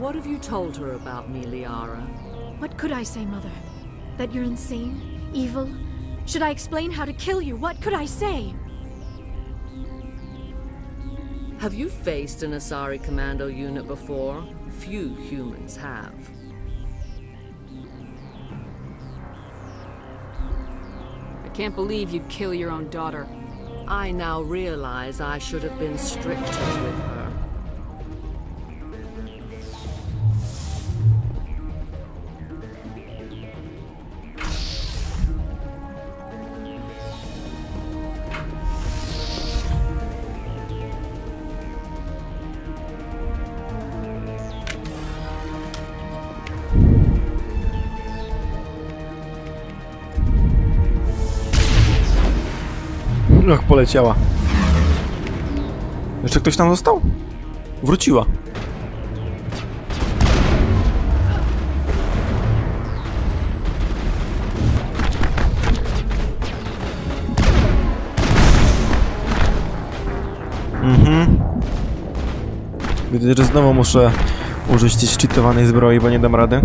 What have you told her about me, Liara?
What could I say, Mother? That you're insane? Evil? Should I explain how to kill you? What could I say?
Have you faced an Asari commando unit before? Few humans have.
I can't believe you'd kill your own daughter.
I now realize I should have been stricter with her.
Jak poleciała. Jeszcze ktoś tam został? Wróciła. Widzę, że znowu muszę użyć tej szczytowanej zbroi, bo nie dam rady.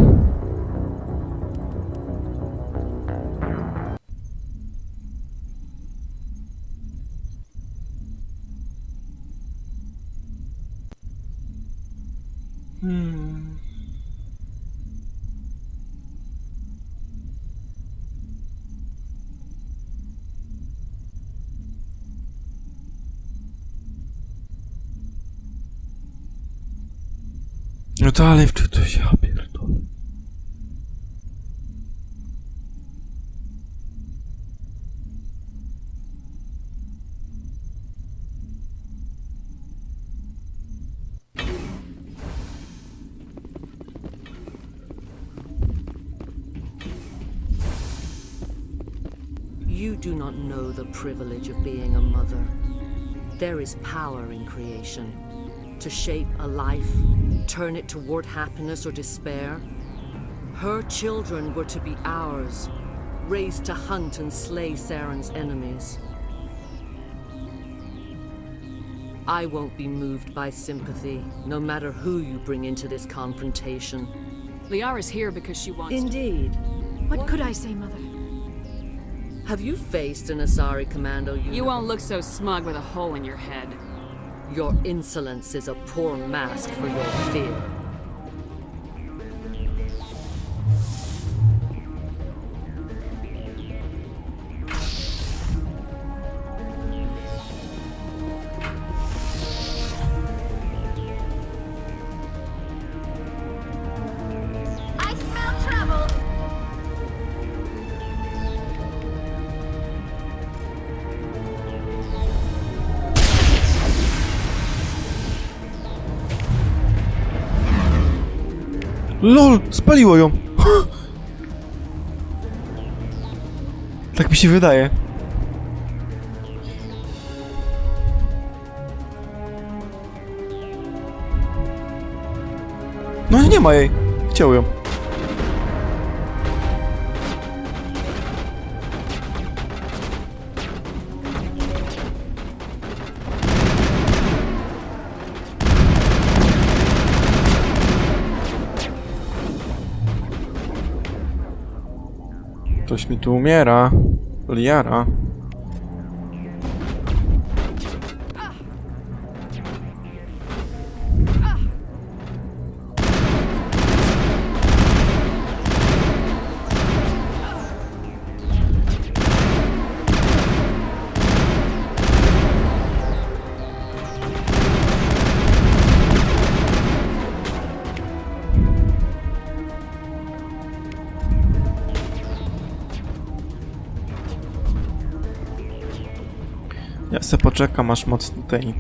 No to ale wczytuj się, ja pierdolę.
You do not know the privilege of being a mother. There is power in creation. To shape a life, turn it toward happiness or despair. Her children were to be ours, raised to hunt and slay Saren's enemies. I won't be moved by sympathy, no matter who you bring into this confrontation.
Liara's here because she wants
Indeed.
What could I say, Mother?
Have you faced an Asari commando unit?
You won't look so smug with a hole in your head.
Your insolence is a poor mask for your fear.
I smell trouble.
LOL! Spaliło ją! Tak mi się wydaje. No nie ma jej. Chciał ją. Ktoś mi tu umiera. Liara. Ja se poczekam aż mocno tej.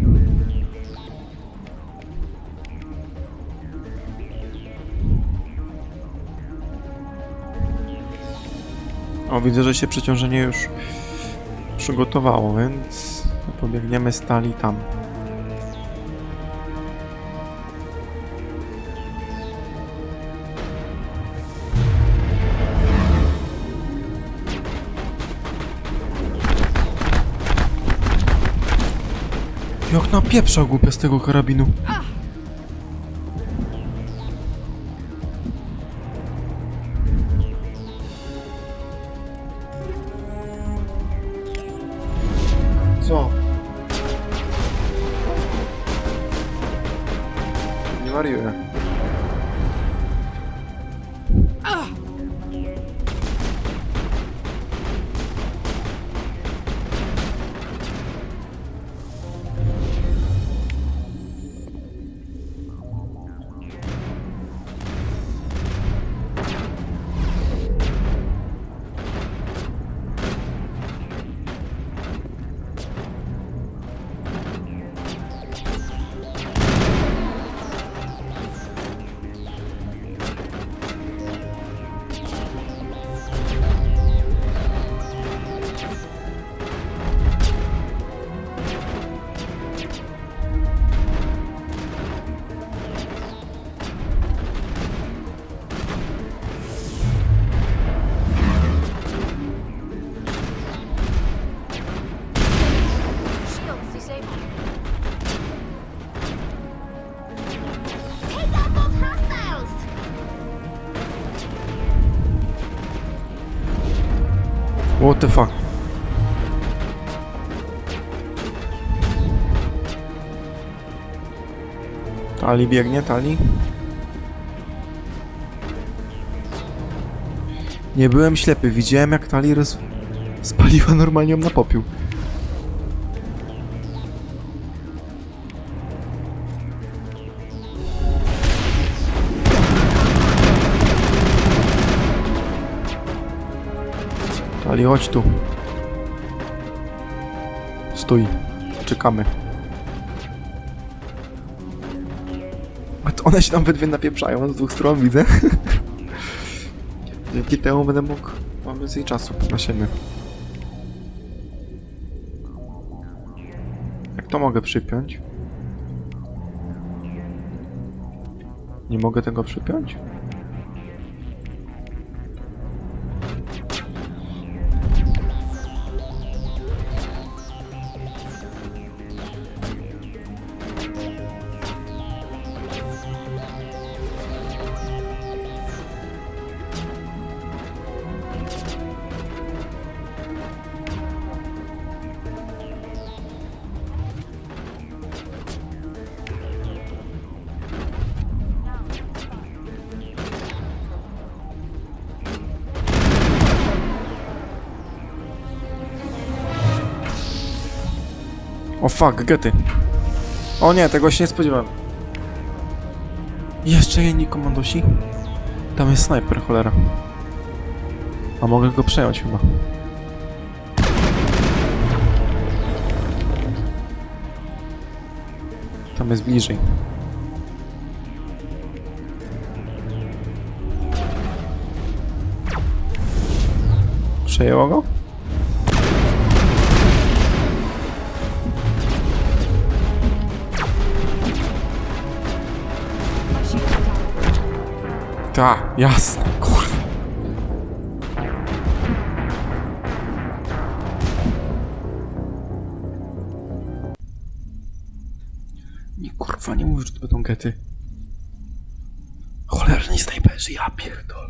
O, widzę, że się przeciążenie już przygotowało, więc pobiegniemy stali tam. Jak napieprzał głupia z tego karabinu. Co? Nie wariuję. What the fuck? Tali biegnie, Tali? Nie byłem ślepy, widziałem jak Tali spaliła normalnie ją na popiół. Tali, chodź tu. Stój. Czekamy. A to one się tam we dwie napieprzają z dwóch stron, widzę. Dzięki temu będę mógł... Mam więcej czasu na siebie. Jak to mogę przypiąć? Nie mogę tego przypiąć? O fuck, gety. O nie, tego się nie spodziewałem. Jeszcze jedni komandosi? Tam jest snajper, cholera. A mogę go przejąć chyba. Tam jest bliżej. Przejęło go? Ta, jasne, kurwa. Nie, kurwa, nie mówisz, że to będą gety. Cholerni snajperzy, ja pierdolę.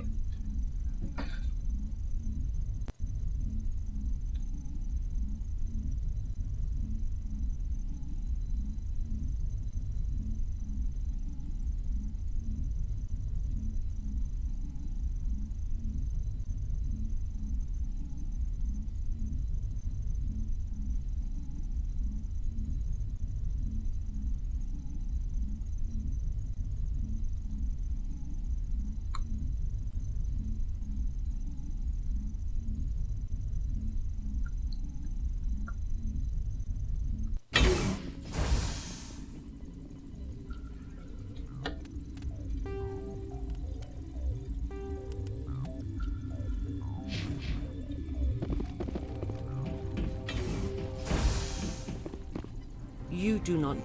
You do not...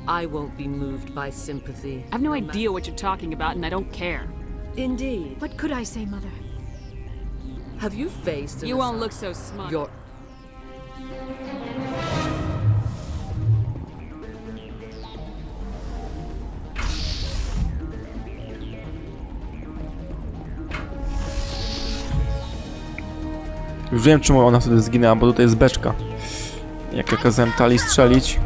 I won't be moved by sympathy.
I have no idea what you're talking about, and I don't care.
Indeed.
What could I say, Mother?
Have you faced...
You won't look so smug.
Your...
Już wiem, czemu ona wtedy zginęła, bo tutaj jest beczka. Jak ja kazałem Tali strzelić.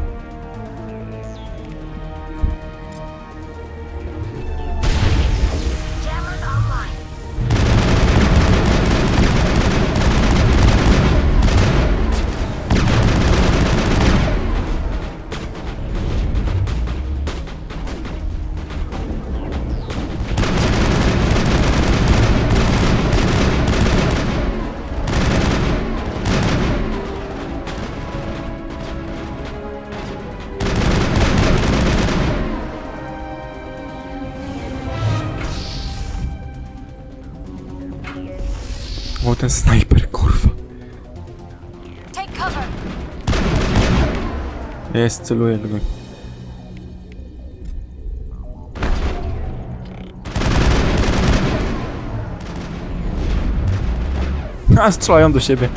O, ten snajper, kurwa.
Take cover.
Jest, celuję go. A, strzelają do siebie.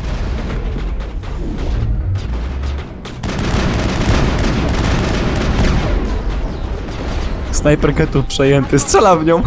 Snajper getu przejęty, strzela w nią.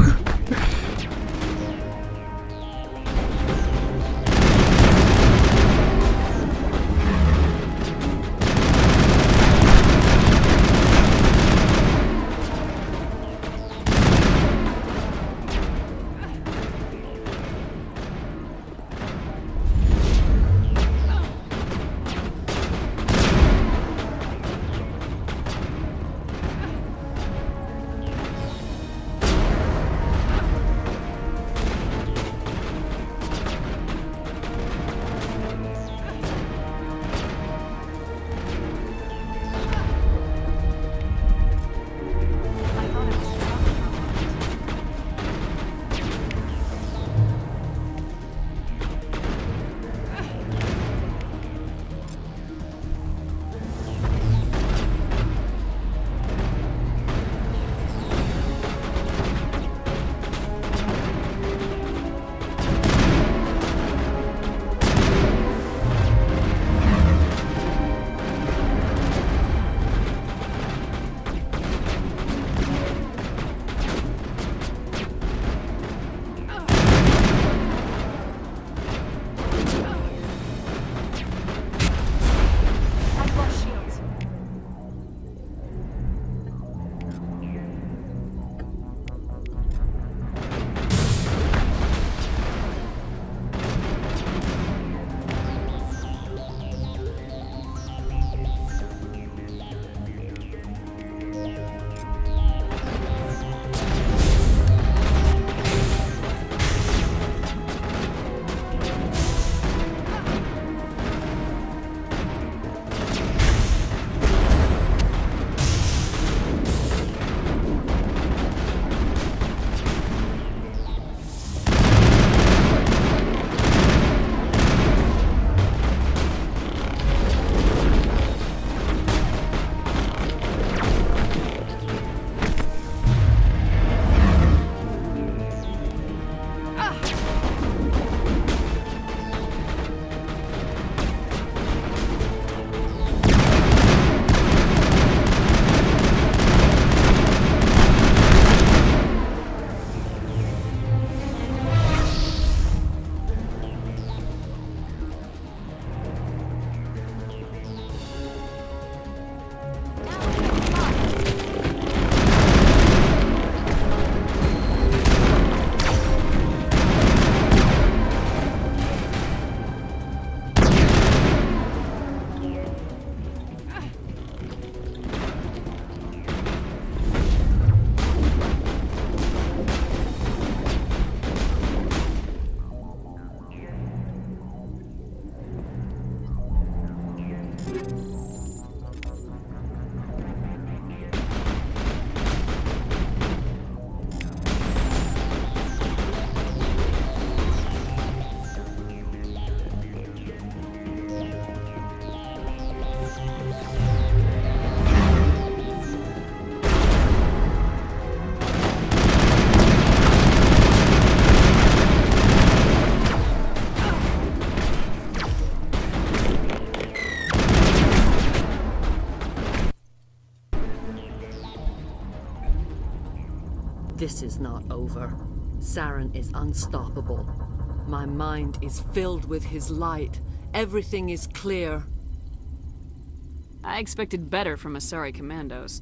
over. Saren is unstoppable. My mind is filled with his light. Everything is clear.
I expected better from Asari commandos.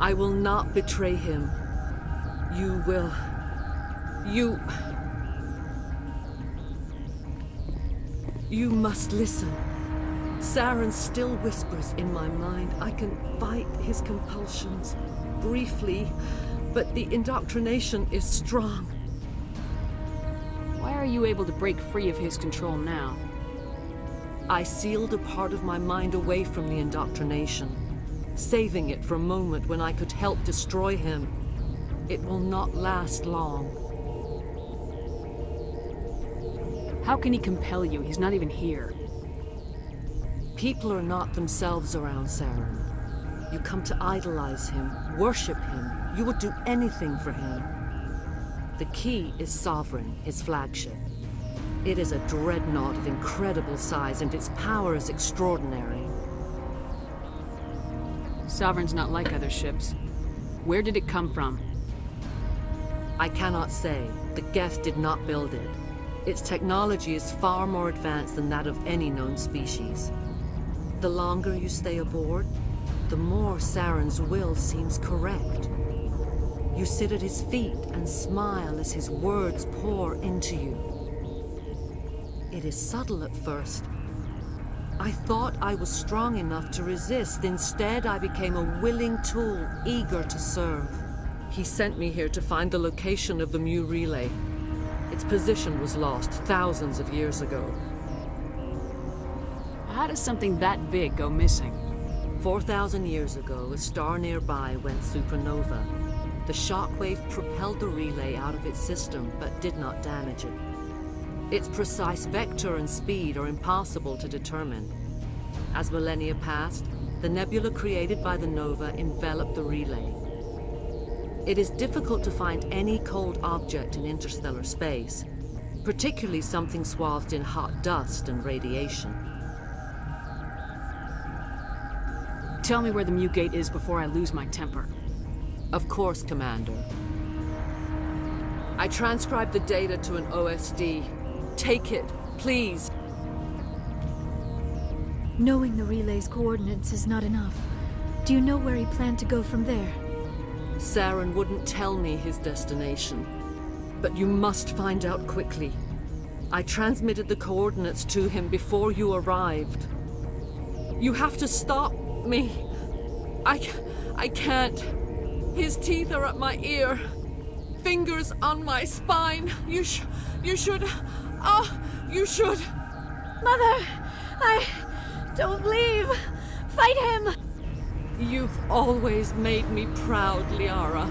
I will not betray him. You will... You must listen. Saren still whispers in my mind. I can fight his compulsions, briefly, but the indoctrination is strong.
Why are you able to break free of his control now?
I sealed a part of my mind away from the indoctrination, saving it for a moment when I could help destroy him. It will not last long.
How can he compel you? He's not even here.
People are not themselves around Saren. You come to idolize him, worship him. You would do anything for him. The key is Sovereign, his flagship. It is a dreadnought of incredible size, and its power is extraordinary.
Sovereign's not like other ships. Where did it come from?
I cannot say. The Geth did not build it. Its technology is far more advanced than that of any known species. The longer you stay aboard, the more Saren's will seems correct. You sit at his feet and smile as his words pour into you. It is subtle at first. I thought I was strong enough to resist. Instead, I became a willing tool, eager to serve. He sent me here to find the location of the Mu relay. Its position was lost thousands of years ago.
How does something that big go missing?
4,000 years ago, a star nearby went supernova. The shockwave propelled the relay out of its system, but did not damage it. Its precise vector and speed are impossible to determine. As millennia passed, the nebula created by the nova enveloped the relay. It is difficult to find any cold object in interstellar space, particularly something swathed in hot dust and radiation.
Tell me where the Mu Gate is before I lose my temper.
Of course, Commander. I transcribed the data to an OSD. Take it, please.
Knowing the relay's coordinates is not enough. Do you know where he planned to go from there?
Saren wouldn't tell me his destination. But you must find out quickly. I transmitted the coordinates to him before you arrived. You have to stop me. I can't. His teeth are at my ear. Fingers on my spine. You should. You should.
Mother! Don't leave! Fight him!
You've always made me proud, Liara.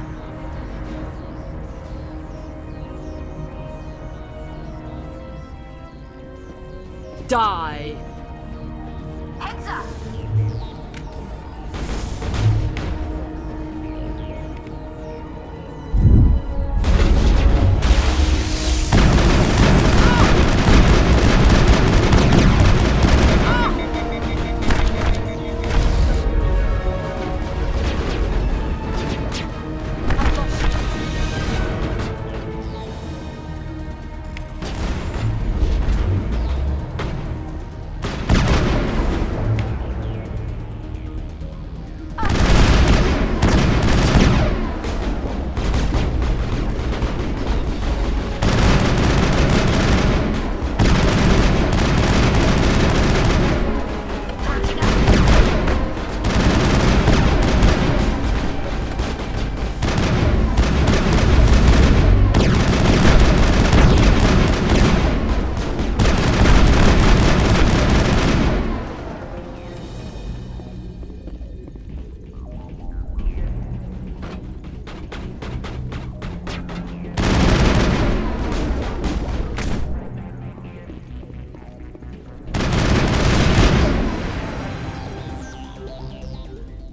Die!
Heads up!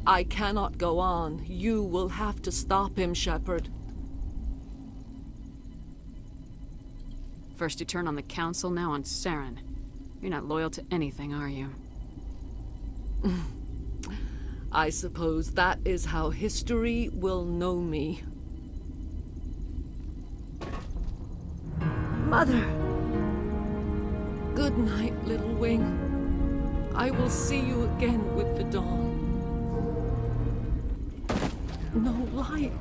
I cannot go on. You will have to stop him, Shepard.
First you turn on the Council, now on Saren. You're not loyal to anything, are you?
I suppose that is how history will know me.
Mother!
Good night, little wing. I will see you again with the dawn. No light.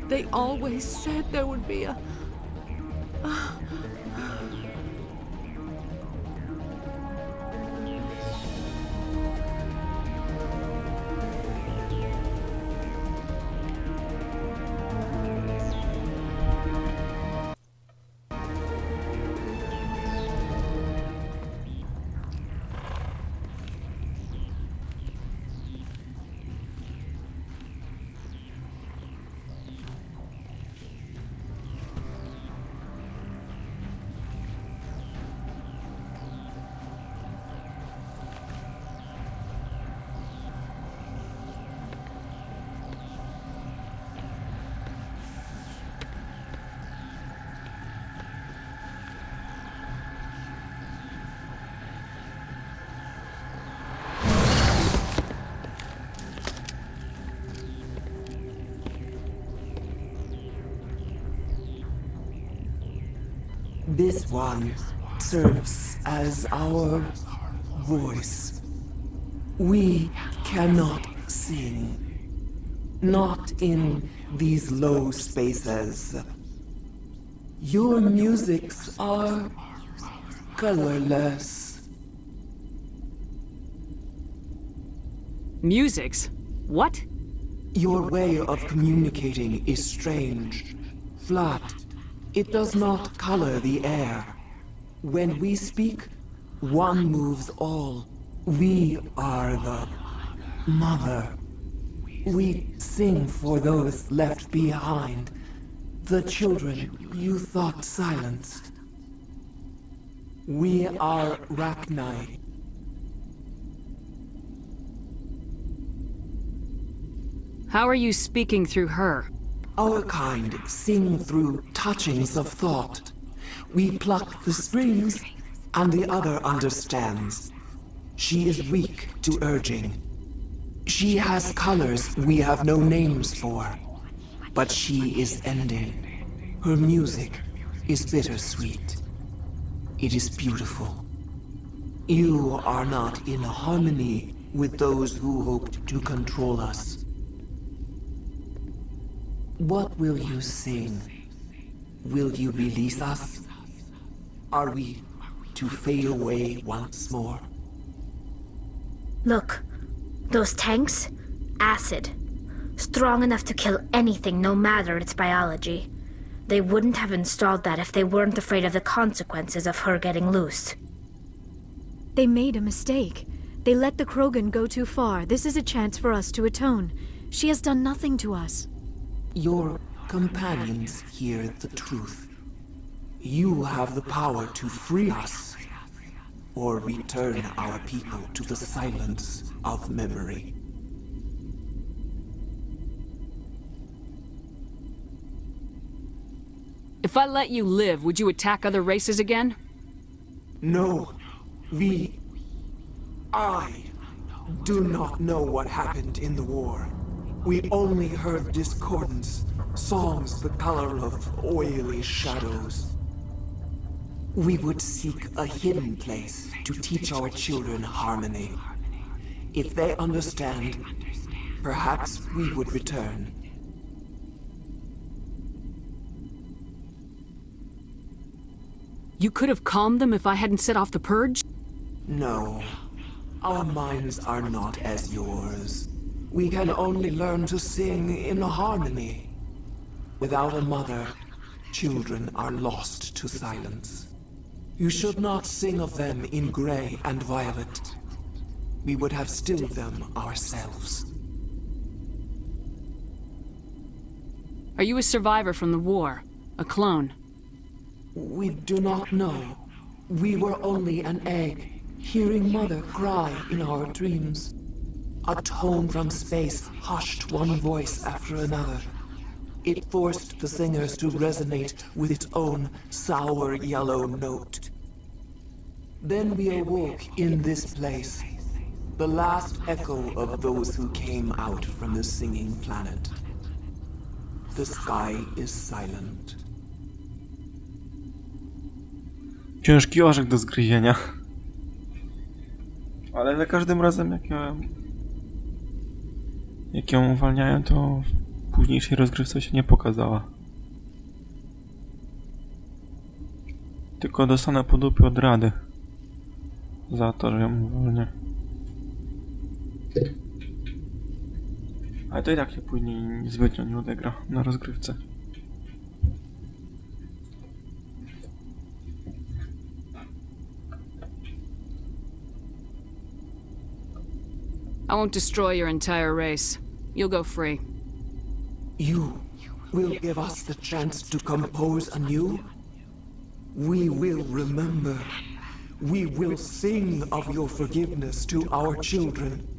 They always said there would be a...
This one serves as our voice. We cannot sing. Not in these low spaces. Your musics are colorless.
Musics? What?
Your way of communicating is strange. Flat. It does not color the air. When we speak, one moves all. We are the mother. We sing for those left behind. The children you thought silenced. We are Rachni.
How are you speaking through her?
Our kind sing through touchings of thought. We pluck the strings, and the other understands. She is weak to urging. She has colors we have no names for. But she is ending. Her music is bittersweet. It is beautiful. You are not in harmony with those who hoped to control us. What will you sing? Will you release us? Are we to fade away once more?
Look, those tanks? Acid. Strong enough to kill anything, no matter its biology. They wouldn't have installed that if they weren't afraid of the consequences of her getting loose.
They made a mistake. They let the Krogan go too far. This is a chance for us to atone. She has done nothing to us.
Your companions hear the truth. You have the power to free us, or return our people to the silence of memory.
If I let you live, would you attack other races again?
No, I do not know what happened in the war. We only heard discordance, songs the color of oily shadows. We would seek a hidden place to teach our children harmony. If they understand, perhaps we would return.
You could have calmed them if I hadn't set off the purge?
No, our minds are not as yours. We can only learn to sing in harmony. Without a mother, children are lost to silence. You should not sing of them in gray and violet. We would have stilled them ourselves.
Are you a survivor from the war? A clone?
We do not know. We were only an egg, hearing Mother cry in our dreams. A tone from space hushed one voice after another. It forced the singers to resonate with its own sour yellow note. Then we awoke in this place. The last echo of those who came out from the singing planet. The sky is silent.
Ciężki orzech do zgryzienia. Ale za każdym razem jak ją uwalniają, to w późniejszej rozgrywce się nie pokazała. Tylko dostanę po dupie od rady. Za to, że ją uwolnię. Ale to i tak się później zbytnio nie odegra na rozgrywce.
I won't destroy your entire race. You'll go free.
You will give us the chance to compose anew? We will remember. We will sing of your forgiveness to our children.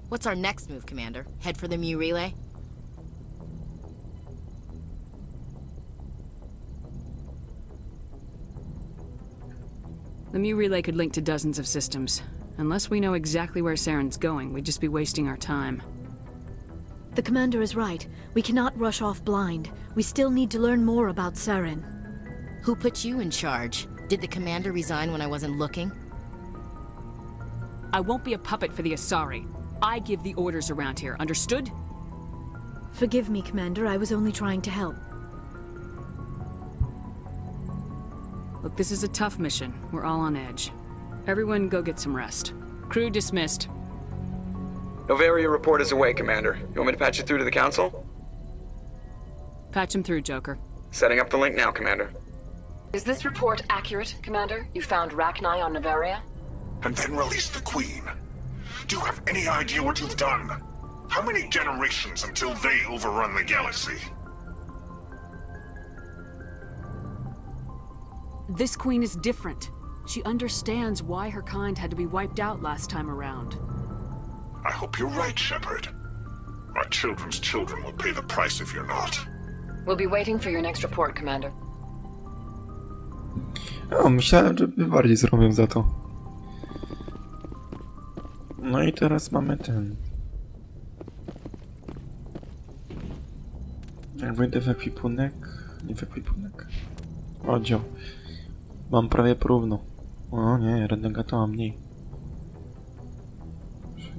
What's our next move, Commander? Head for the Mu relay?
The Mu relay could link to dozens of systems. Unless we know exactly where Saren's going, we'd just be wasting our time.
The commander is right. We cannot rush off blind. We still need to learn more about Saren.
Who put you in charge? Did the commander resign when I wasn't looking?
I won't be a puppet for the Asari. I give the orders around here, understood?
Forgive me, Commander. I was only trying to help.
Look, this is a tough mission. We're all on edge. Everyone go get some rest. Crew dismissed.
Noveria report is away, Commander. You want me to patch you through to the Council?
Patch him through, Joker.
Setting up the link now, Commander.
Is this report accurate, Commander? You found Rachni on Noveria?
And then released the Queen. Do you have any idea what you've done? How many generations until they overrun the galaxy?
This queen is different. She understands why her kind had to be wiped out last time around.
I hope you're right, Shepard. Our children's children will pay the price if you're not.
We'll be waiting for your next report, Commander.
O, myślałem, że by bardziej zrobią za to. No i teraz mamy ten... Jak wejdę w ekwipunek... Nie w ekwipunek... Oddział. Mam prawie porówno. O nie, renegata ma mniej.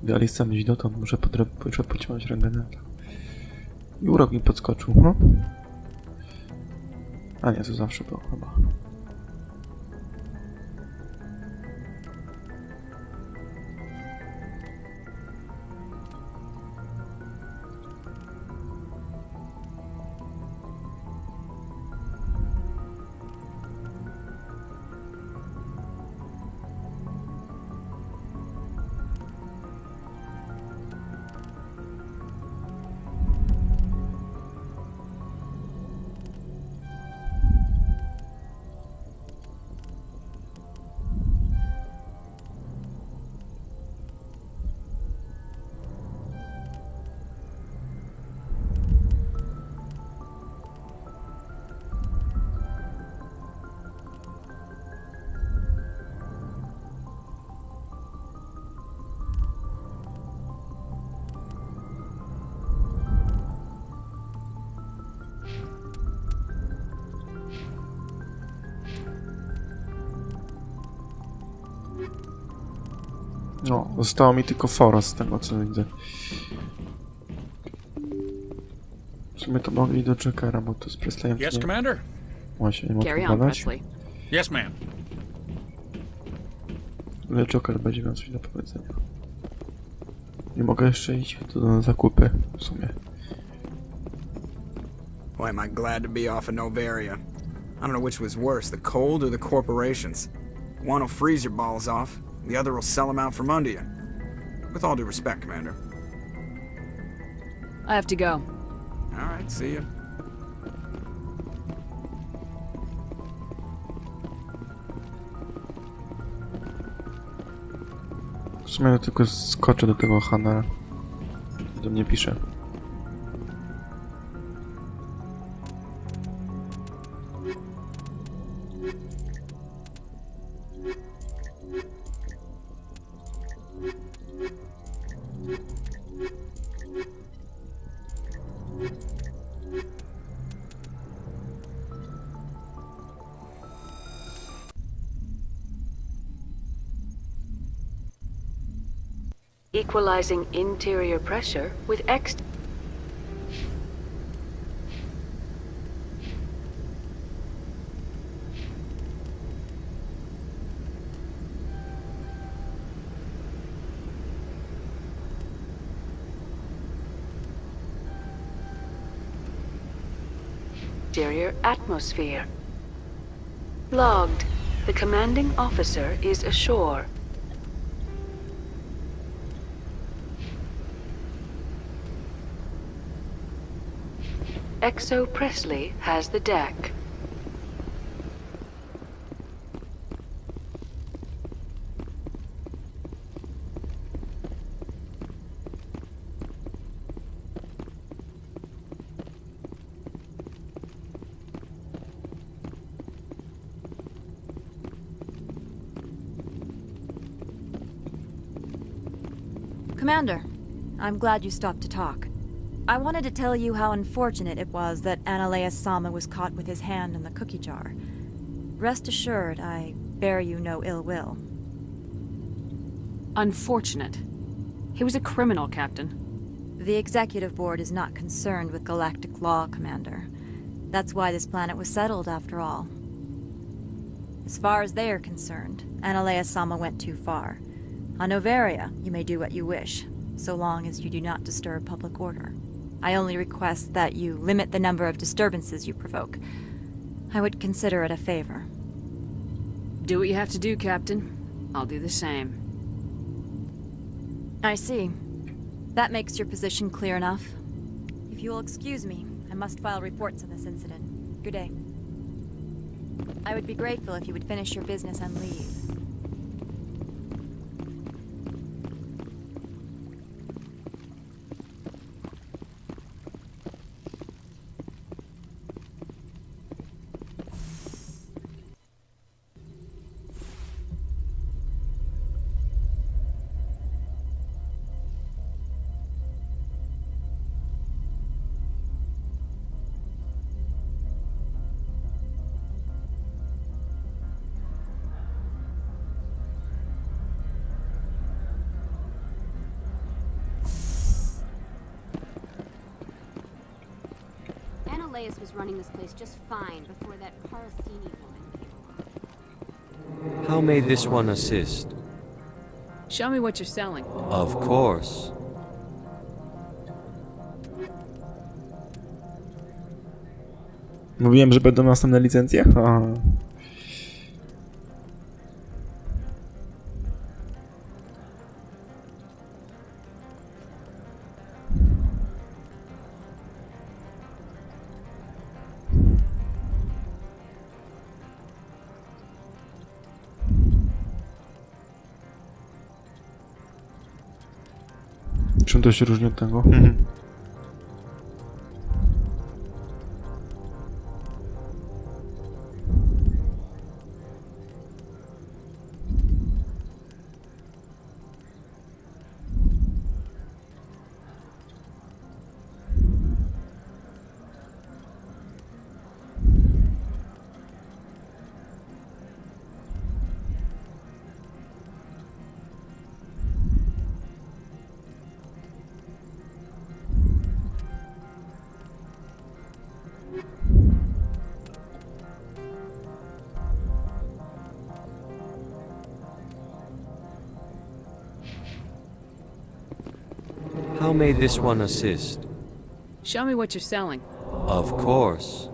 Idealista gdzieś dotąd, muszę podciągnąć renegata. I urok mi podskoczył, no? A nie, to zawsze było chyba. No, zostało mi tylko fora z tego, co widzę. W sumie to mogli do Jokera, bo to z Presleyem...
Yes, Commander?
Właśnie, nie mogę gadać.
Yes, ma'am.
Ale Joker będzie miał coś do powiedzenia. Nie mogę jeszcze iść to na zakupy, w sumie.
Boy, am I glad to be off of Noveria. I don't know which was worse, the cold or the corporations. One will freeze your balls off, the other will sell them out from under you. With all due respect, Commander.
I have to go.
All right, see you.
W sumie tylko skoczę do tego Hanna. Do mnie pisze.
Equalizing interior pressure with exterior atmosphere. Logged. The commanding officer is ashore. Exo Presley has the deck.
Commander, I'm glad you stopped to talk. I wanted to tell you how unfortunate it was that Analea-sama was caught with his hand in the cookie jar. Rest assured, I bear you no ill will.
Unfortunate. He was a criminal, Captain.
The Executive Board is not concerned with galactic law, Commander. That's why this planet was settled, after all. As far as they are concerned, Analea-sama went too far. On Noveria, you may do what you wish, so long as you do not disturb public order. I only request that you limit the number of disturbances you provoke. I would consider it a favor.
Do what you have to do, Captain. I'll do the same.
I see. That makes your position clear enough. If you will excuse me, I must file reports on this incident. Good day. I would be grateful if you would finish your business and leave.
Elias was running this place just fine before that Parasini woman came along.
How may this one assist?
Show me what you're selling.
Of course.
Mówiłem, że będą następne licencje? Aha. Czym to się różni od tego?
How may this one assist?
Show me what you're selling.
Of course.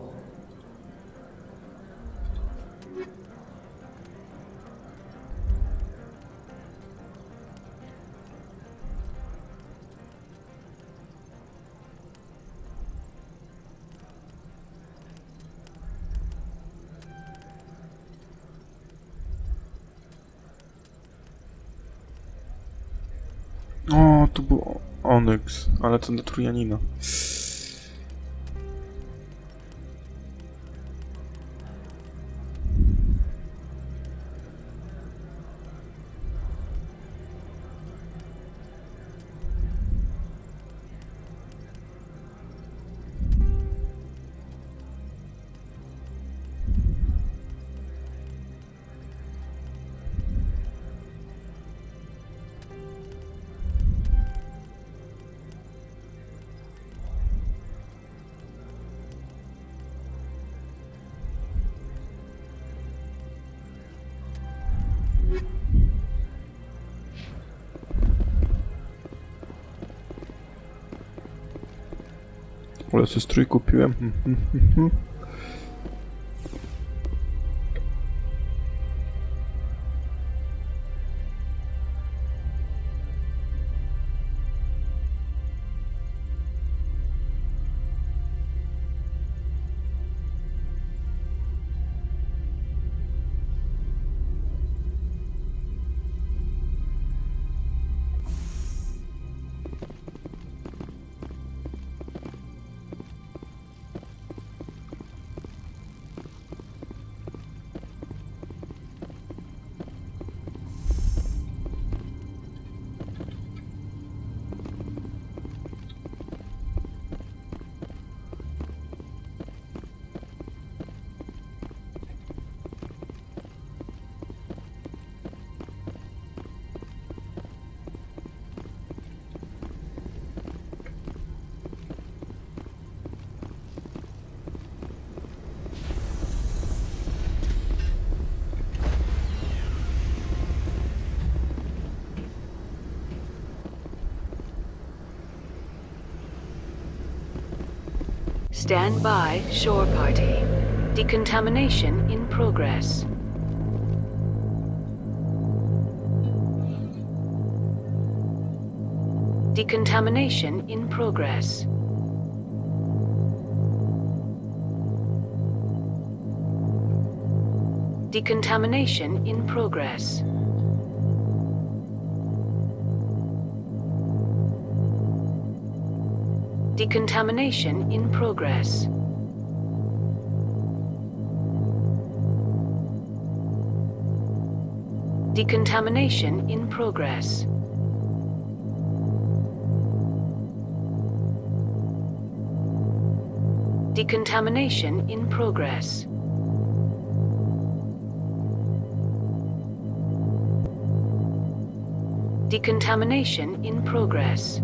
O, tu był Onyx, ale to do Trojanina. Ale sobie strój kupiłem.
Stand by, shore party. Decontamination in progress. Decontamination in progress. Decontamination in progress. Decontamination in progress. Decontamination in progress. Decontamination in progress. Decontamination in progress.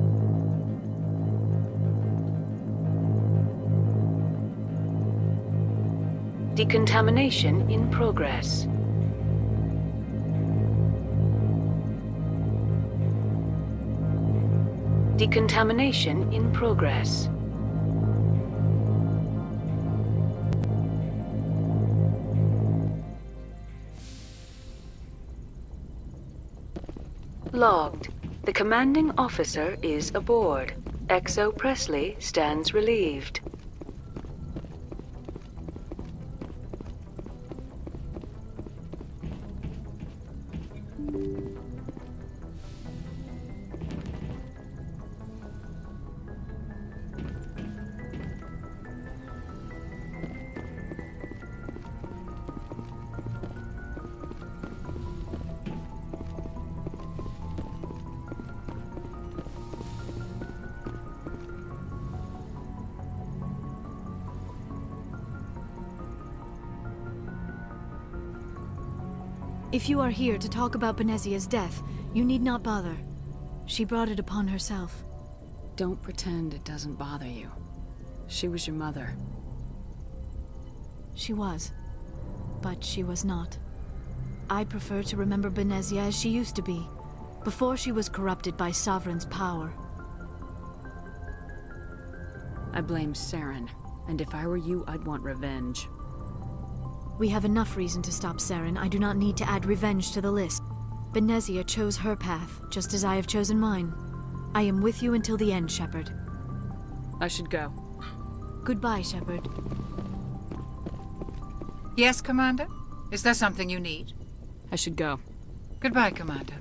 Decontamination in progress. Decontamination in progress. Logged. The commanding officer is aboard. XO Presley stands relieved.
If you are here to talk about Benezia's death, you need not bother. She brought it upon herself.
Don't pretend it doesn't bother you. She was your mother.
She was. But she was not. I prefer to remember Benezia as she used to be, before she was corrupted by Sovereign's power.
I blame Saren, and if I were you, I'd want revenge.
We have enough reason to stop Saren. I do not need to add revenge to the list. Benezia chose her path, just as I have chosen mine. I am with you until the end, Shepard.
I should go.
Goodbye, Shepard.
Yes, Commander? Is there something you need?
I should go.
Goodbye, Commander.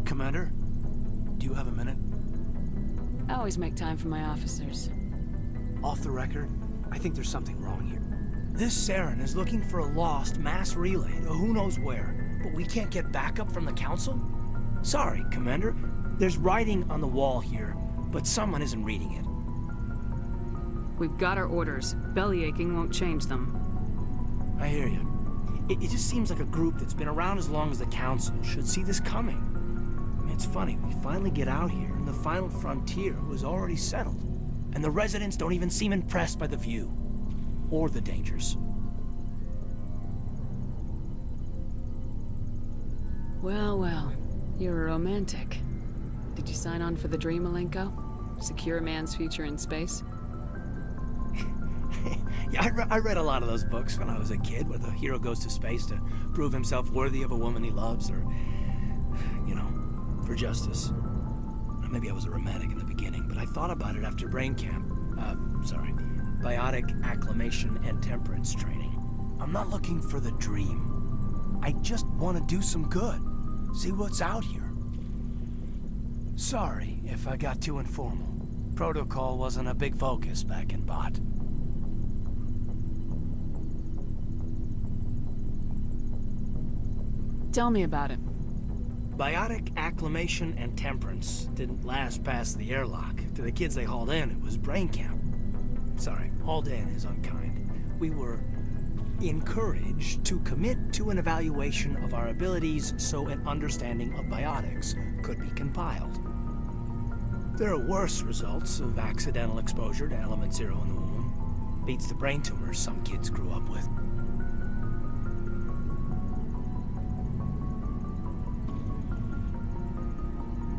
Commander, do you have a minute?
I always make time for my officers.
Off the record, I think there's something wrong here. This Saren is looking for a lost mass relay to who knows where, but we can't get backup from the Council? Sorry, Commander. There's writing on the wall here, but someone isn't reading it.
We've got our orders. Bellyaching won't change them.
I hear you. It just seems like a group that's been around as long as the Council should see this coming. It's funny, we finally get out here, and the final frontier was already settled. And the residents don't even seem impressed by the view. Or the dangers.
Well, well. You're a romantic. Did you sign on for the dream, Malenko? Secure a man's future in space?
Yeah, I read a lot of those books when I was a kid, where the hero goes to space to prove himself worthy of a woman he loves, or, you know, for justice. Maybe I was a romantic in the beginning, but I thought about it after brain camp. Biotic acclimation and temperance training. I'm not looking for the dream. I just want to do some good. See what's out here. Sorry if I got too informal. Protocol wasn't a big focus back in Bot.
Tell me about it.
Biotic acclimation and temperance didn't last past the airlock. To the kids they hauled in, it was brain camp. Sorry, hauled in is unkind. We were encouraged to commit to an evaluation of our abilities so an understanding of biotics could be compiled. There are worse results of accidental exposure to element 0 in the womb. Beats the brain tumors some kids grew up with.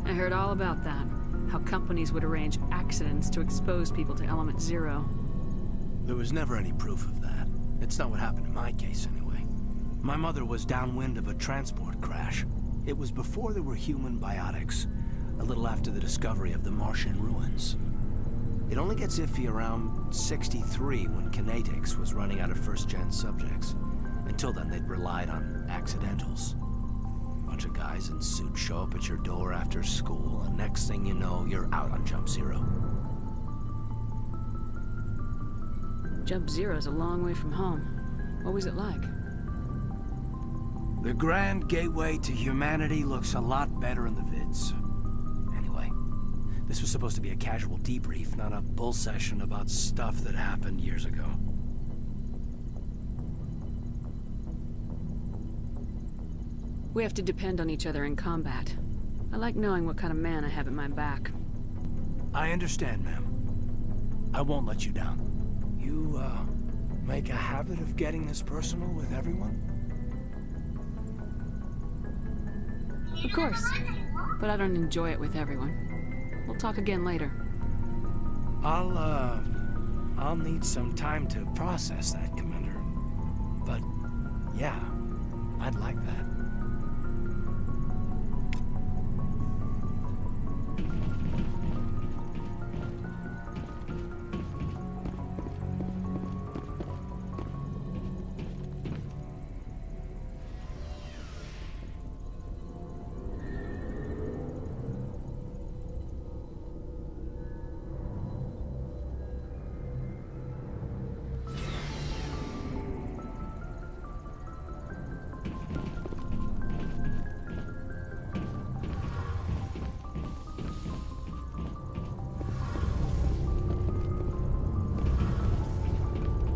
I heard all about that. How companies would arrange accidents to expose people to element zero.
There was never any proof of that. It's not what happened in my case, anyway. My mother was downwind of a transport crash. It was before there were human biotics, a little after the discovery of the Martian ruins. It only gets iffy around 63 when Kinetics was running out of first-gen subjects. Until then, they'd relied on accidentals. Bunch of guys in suits show up at your door after school, and next thing you know, you're out on Jump Zero.
Jump Zero's a long way from home. What was it like?
The grand gateway to humanity looks a lot better in the vids. Anyway, this was supposed to be a casual debrief, not a bull session about stuff that happened years ago.
We have to depend on each other in combat. I like knowing what kind of man I have at my back.
I understand, ma'am. I won't let you down. You, make a habit of getting this personal with everyone?
Of course, but I don't enjoy it with everyone. We'll talk again later.
I'll need some time to process that, Commander. But, yeah, I'd like that.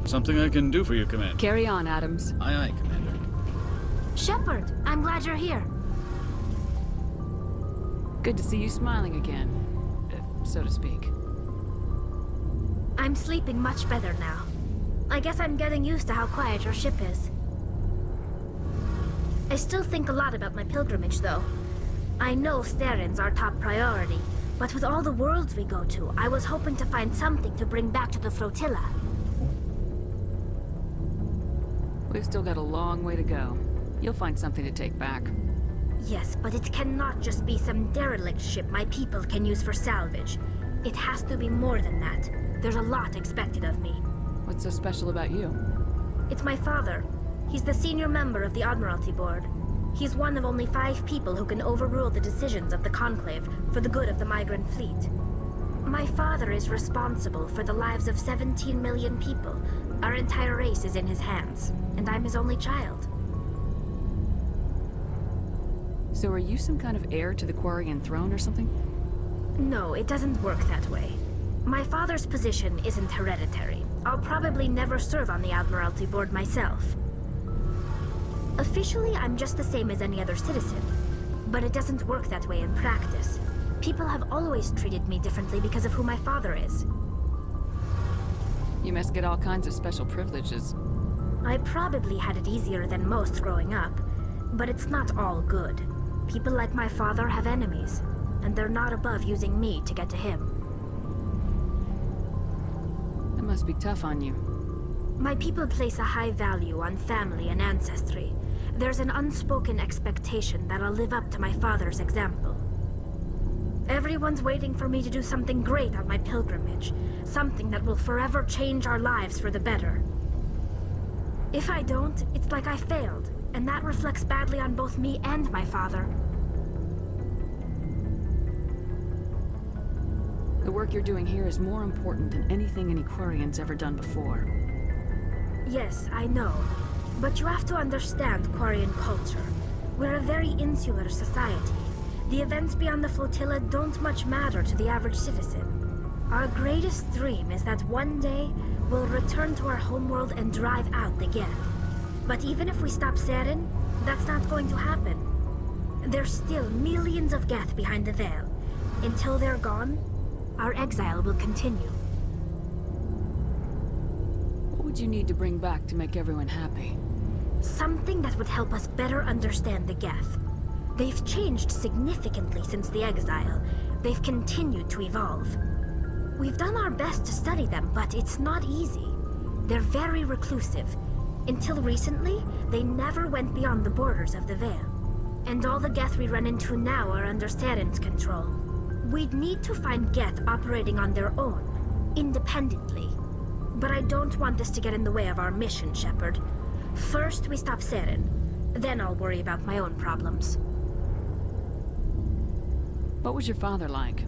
Something I can do for you, Commander.
Carry on, Adams.
Aye, aye, Commander.
Shepard, I'm glad you're here.
Good to see you smiling again, so to speak.
I'm sleeping much better now. I guess I'm getting used to how quiet your ship is. I still think a lot about my pilgrimage, though. I know Saren's our top priority, but with all the worlds we go to, I was hoping to find something to bring back to the flotilla.
We've still got a long way to go. You'll find something to take back.
Yes, but it cannot just be some derelict ship my people can use for salvage. It has to be more than that. There's a lot expected of me.
What's so special about you?
It's my father. He's the senior member of the Admiralty Board. He's one of only 5 people who can overrule the decisions of the Conclave for the good of the migrant fleet. My father is responsible for the lives of 17 million people. Our entire race is in his hands, and I'm his only child.
So are you some kind of heir to the Quarian throne or something?
No, it doesn't work that way. My father's position isn't hereditary. I'll probably never serve on the Admiralty Board myself. Officially, I'm just the same as any other citizen, but it doesn't work that way in practice. People have always treated me differently because of who my father is.
You must get all kinds of special privileges.
I probably had it easier than most growing up, but it's not all good. People like my father have enemies, and they're not above using me to get to him.
It must be tough on you.
My people place a high value on family and ancestry. There's an unspoken expectation that I'll live up to my father's example. Everyone's waiting for me to do something great on my pilgrimage, something that will forever change our lives for the better. If I don't, it's like I failed, and that reflects badly on both me and my father.
The work you're doing here is more important than anything any Quarian's ever done before.
Yes, I know. But you have to understand Quarian culture. We're a very insular society. The events beyond the flotilla don't much matter to the average citizen. Our greatest dream is that one day we'll return to our homeworld and drive out the Geth. But even if we stop Saren, that's not going to happen. There's still millions of Geth behind the veil. Until they're gone, our exile will continue.
would you need to bring back to make everyone happy?
Something that would help us better understand the Geth. They've changed significantly since the exile. They've continued to evolve. We've done our best to study them, but it's not easy. They're very reclusive. Until recently, they never went beyond the borders of the Veil. And all the Geth we run into now are under Saren's control. We'd need to find Geth operating on their own, independently. But I don't want this to get in the way of our mission, Shepard. First, we stop Saren. Then I'll worry about my own problems.
What was your father like?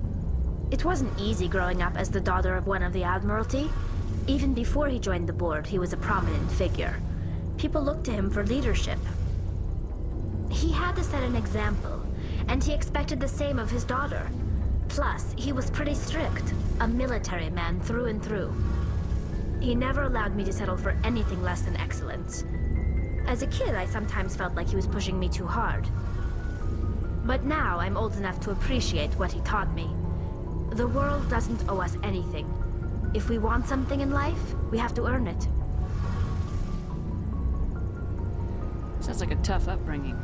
It wasn't easy growing up as the daughter of one of the Admiralty. Even before he joined the board, he was a prominent figure. People looked to him for leadership. He had to set an example, and he expected the same of his daughter. Plus, he was pretty strict, a military man through and through. He never allowed me to settle for anything less than excellence. As a kid, I sometimes felt like he was pushing me too hard. But now I'm old enough to appreciate what he taught me. The world doesn't owe us anything. If we want something in life, we have to earn it.
Sounds like a tough upbringing.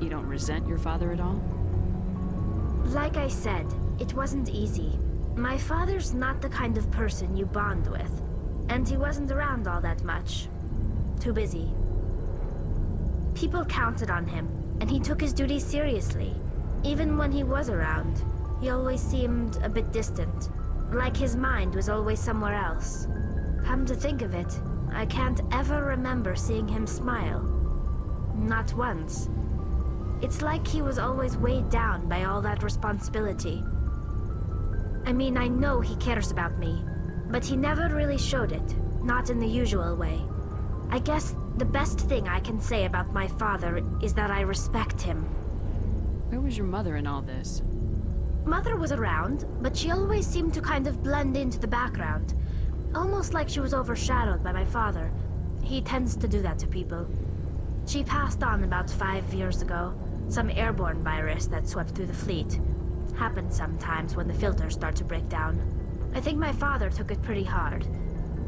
You don't resent your father at all?
Like I said, it wasn't easy. My father's not the kind of person you bond with. And he wasn't around all that much. Too busy. People counted on him, and he took his duties seriously. Even when he was around, he always seemed a bit distant. Like his mind was always somewhere else. Come to think of it, I can't ever remember seeing him smile. Not once. It's like he was always weighed down by all that responsibility. I mean, I know he cares about me, but he never really showed it, not in the usual way. I guess the best thing I can say about my father is that I respect him.
Where was your mother in all this?
Mother was around, but she always seemed to kind of blend into the background. Almost like she was overshadowed by my father. He tends to do that to people. She passed on about 5 years ago. Some airborne virus that swept through the fleet. Happens sometimes when the filters start to break down. I think my father took it pretty hard.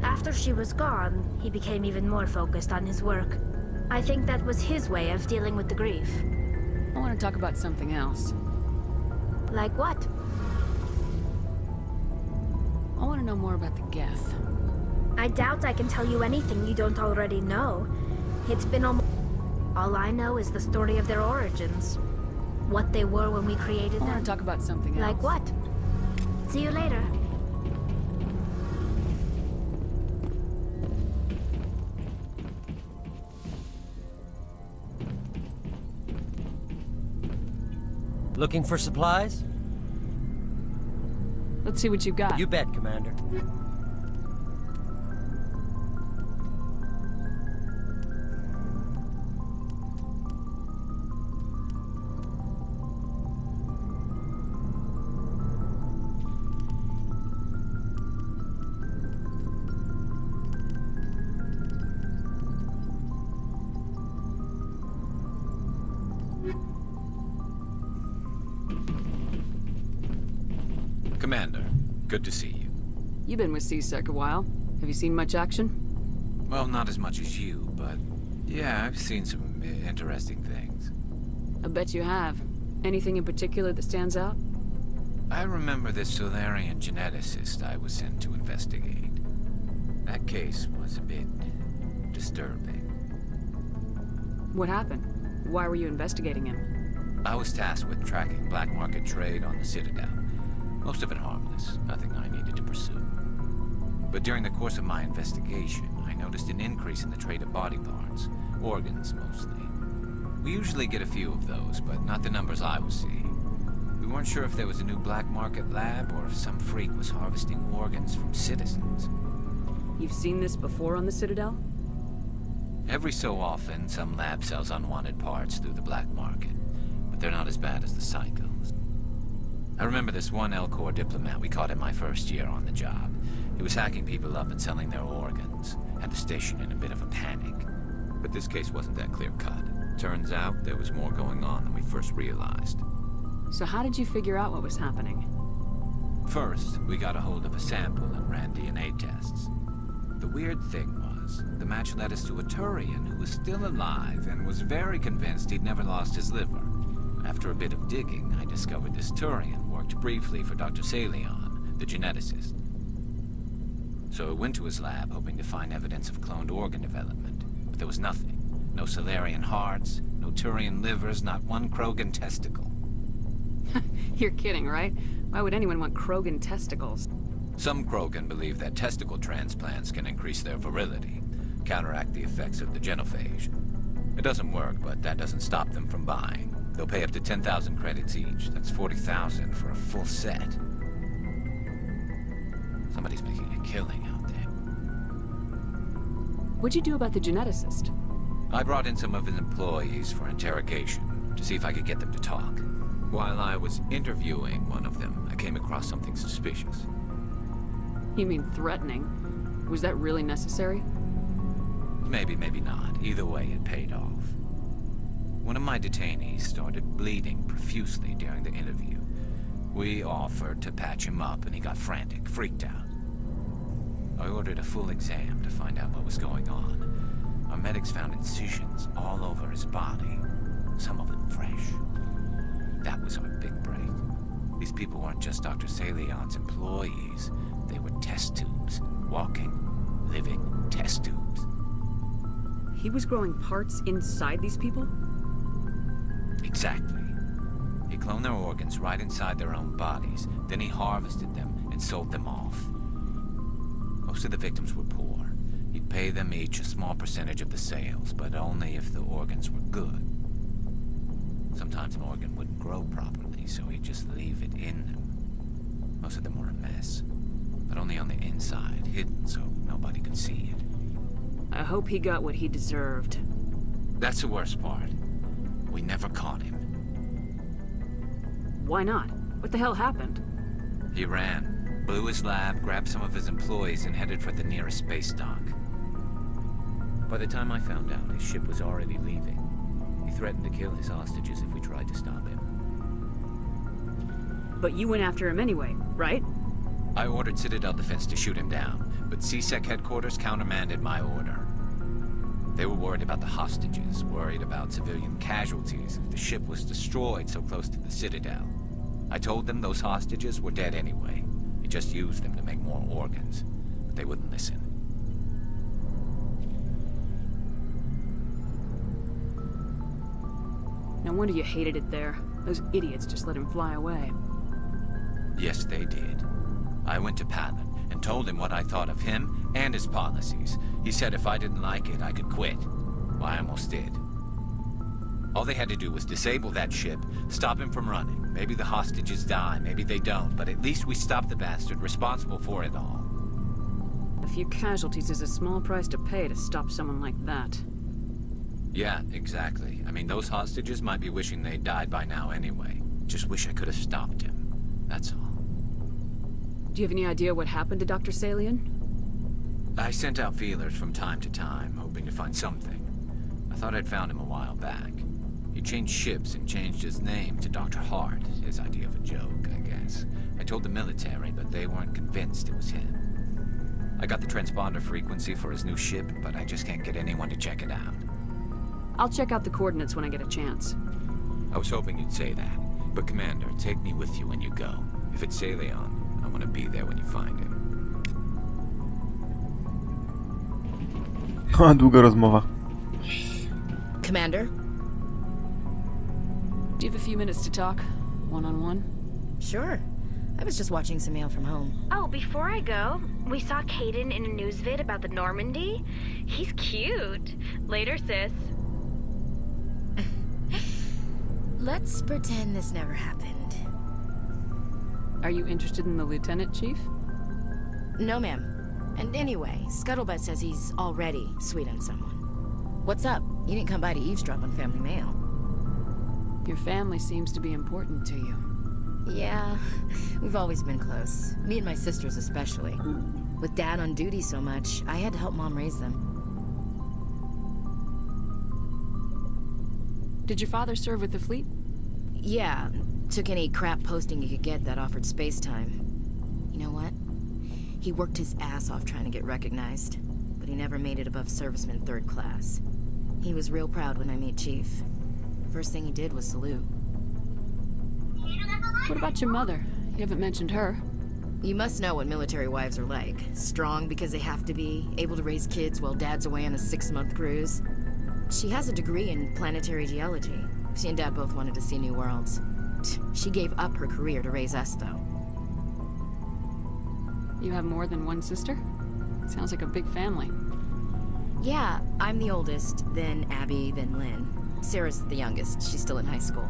After she was gone, he became even more focused on his work. I think that was his way of dealing with the grief.
I want to talk about something else.
Like what?
I want to know more about the Geth.
I doubt I can tell you anything you don't already know. It's been almost... All I know is the story of their origins. What they were when we created them.
I want to talk about something else.
Like what? See you later.
Looking for supplies?
Let's see what you've got.
You bet, Commander.
Commander, good to see you.
You've been with C-Sec a while. Have you seen much action?
Well, not as much as you, but yeah, I've seen some interesting things.
I bet you have. Anything in particular that stands out?
I remember this Solarian geneticist I was sent to investigate. That case was a bit disturbing.
What happened? Why were you investigating him?
I was tasked with tracking black market trade on the Citadel. Most of it harmless, nothing I needed to pursue. But during the course of my investigation, I noticed an increase in the trade of body parts, organs mostly. We usually get a few of those, but not the numbers I was seeing. We weren't sure if there was a new black market lab or if some freak was harvesting organs from citizens.
You've seen this before on the Citadel?
Every so often, some lab sells unwanted parts through the black market, but they're not as bad as the cycles. I remember this one L-Corps diplomat we caught in my first year on the job. He was hacking people up and selling their organs. Had the station in a bit of a panic. But this case wasn't that clear-cut. Turns out there was more going on than we first realized.
So how did you figure out what was happening?
First, we got a hold of a sample and ran DNA tests. The weird thing was. The match led us to a Turian who was still alive and was very convinced he'd never lost his liver. After a bit of digging, I discovered this Turian worked briefly for Dr. Salion, the geneticist. So I went to his lab hoping to find evidence of cloned organ development, but there was nothing. No Salarian hearts, no Turian livers, not one Krogan testicle.
You're kidding, right? Why would anyone want Krogan testicles?
Some Krogan believe that testicle transplants can increase their virility, counteract the effects of the genophage. It doesn't work, but that doesn't stop them from buying. They'll pay up to 10,000 credits each. That's 40,000 for a full set. Somebody's making a killing out there.
What'd you do about the geneticist?
I brought in some of his employees for interrogation, to see if I could get them to talk. While I was interviewing one of them, I came across something suspicious.
You mean threatening? Was that really necessary?
Maybe, maybe not. Either way, it paid off. One of my detainees started bleeding profusely during the interview. We offered to patch him up, and he got frantic, freaked out. I ordered a full exam to find out what was going on. Our medics found incisions all over his body, some of them fresh. That was our big break. These people weren't just Dr. Salion's employees. They were test tubes. Walking, living test tubes.
He was growing parts inside these people?
Exactly. He cloned their organs right inside their own bodies. Then he harvested them and sold them off. Most of the victims were poor. He'd pay them each a small percentage of the sales, but only if the organs were good. Sometimes an organ wouldn't grow properly, so he'd just leave it in them. Most of them were a mess, but only on the inside, hidden so nobody could see it.
I hope he got what he deserved.
That's the worst part. We never caught him.
Why not? What the hell happened?
He ran, blew his lab, grabbed some of his employees, and headed for the nearest space dock. By the time I found out, his ship was already leaving. He threatened to kill his hostages if we tried to stop him.
But you went after him anyway, right?
I ordered Citadel Defense to shoot him down, but CSEC headquarters countermanded my order. They were worried about the hostages, worried about civilian casualties if the ship was destroyed so close to the Citadel. I told them those hostages were dead anyway. He just used them to make more organs, but they wouldn't listen.
No wonder you hated it there. Those idiots just let him fly away.
Yes, they did. I went to Palin and told him what I thought of him and his policies. He said if I didn't like it, I could quit. Well, I almost did. All they had to do was disable that ship, stop him from running. Maybe the hostages die, maybe they don't, but at least we stopped the bastard responsible for it all.
A few casualties is a small price to pay to stop someone like that.
Yeah, exactly. I mean, those hostages might be wishing they'd died by now anyway. Just wish I could have stopped him. That's all.
Do you have any idea what happened to Dr. Salion?
I sent out feelers from time to time, hoping to find something. I thought I'd found him a while back. He changed ships and changed his name to Dr. Hart, his idea of a joke, I guess. I told the military, but they weren't convinced it was him. I got the transponder frequency for his new ship, but I just can't get anyone to check it out.
I'll check out the coordinates when I get a chance.
I was hoping you'd say that. But Commander, take me with you when you go. If it's Salion, I want to be there when you find him.
Długa rozmowa.
Commander?
Do you have a few minutes to talk? One-on-one?
Sure. I was just watching some mail from home.
Oh, before I go, we saw Caden in a news vid about the Normandy. He's cute. Later, sis.
Let's pretend this never happened.
Are you interested in the Lieutenant, Chief?
No, ma'am. And anyway, Scuttlebutt says he's already sweet on someone. What's up? You didn't come by to eavesdrop on family mail.
Your family seems to be important to you.
Yeah, we've always been close. Me and my sisters especially. With Dad on duty so much, I had to help Mom raise them.
Did your father serve with the fleet?
Yeah, took any crap posting he could get that offered space time. You know what? He worked his ass off trying to get recognized. but he never made it above serviceman 3rd class. He was real proud when I met Chief. First thing he did was salute.
What about your mother? You haven't mentioned her.
You must know what military wives are like. Strong because they have to be, able to raise kids while dad's away on a 6-month cruise. She has a degree in planetary geology. She and Dad both wanted to see new worlds. She gave up her career to raise us, though.
You have more than one sister? Sounds like a big family.
Yeah, I'm the oldest, then Abby, then Lynn. Sarah's the youngest. She's still in high school.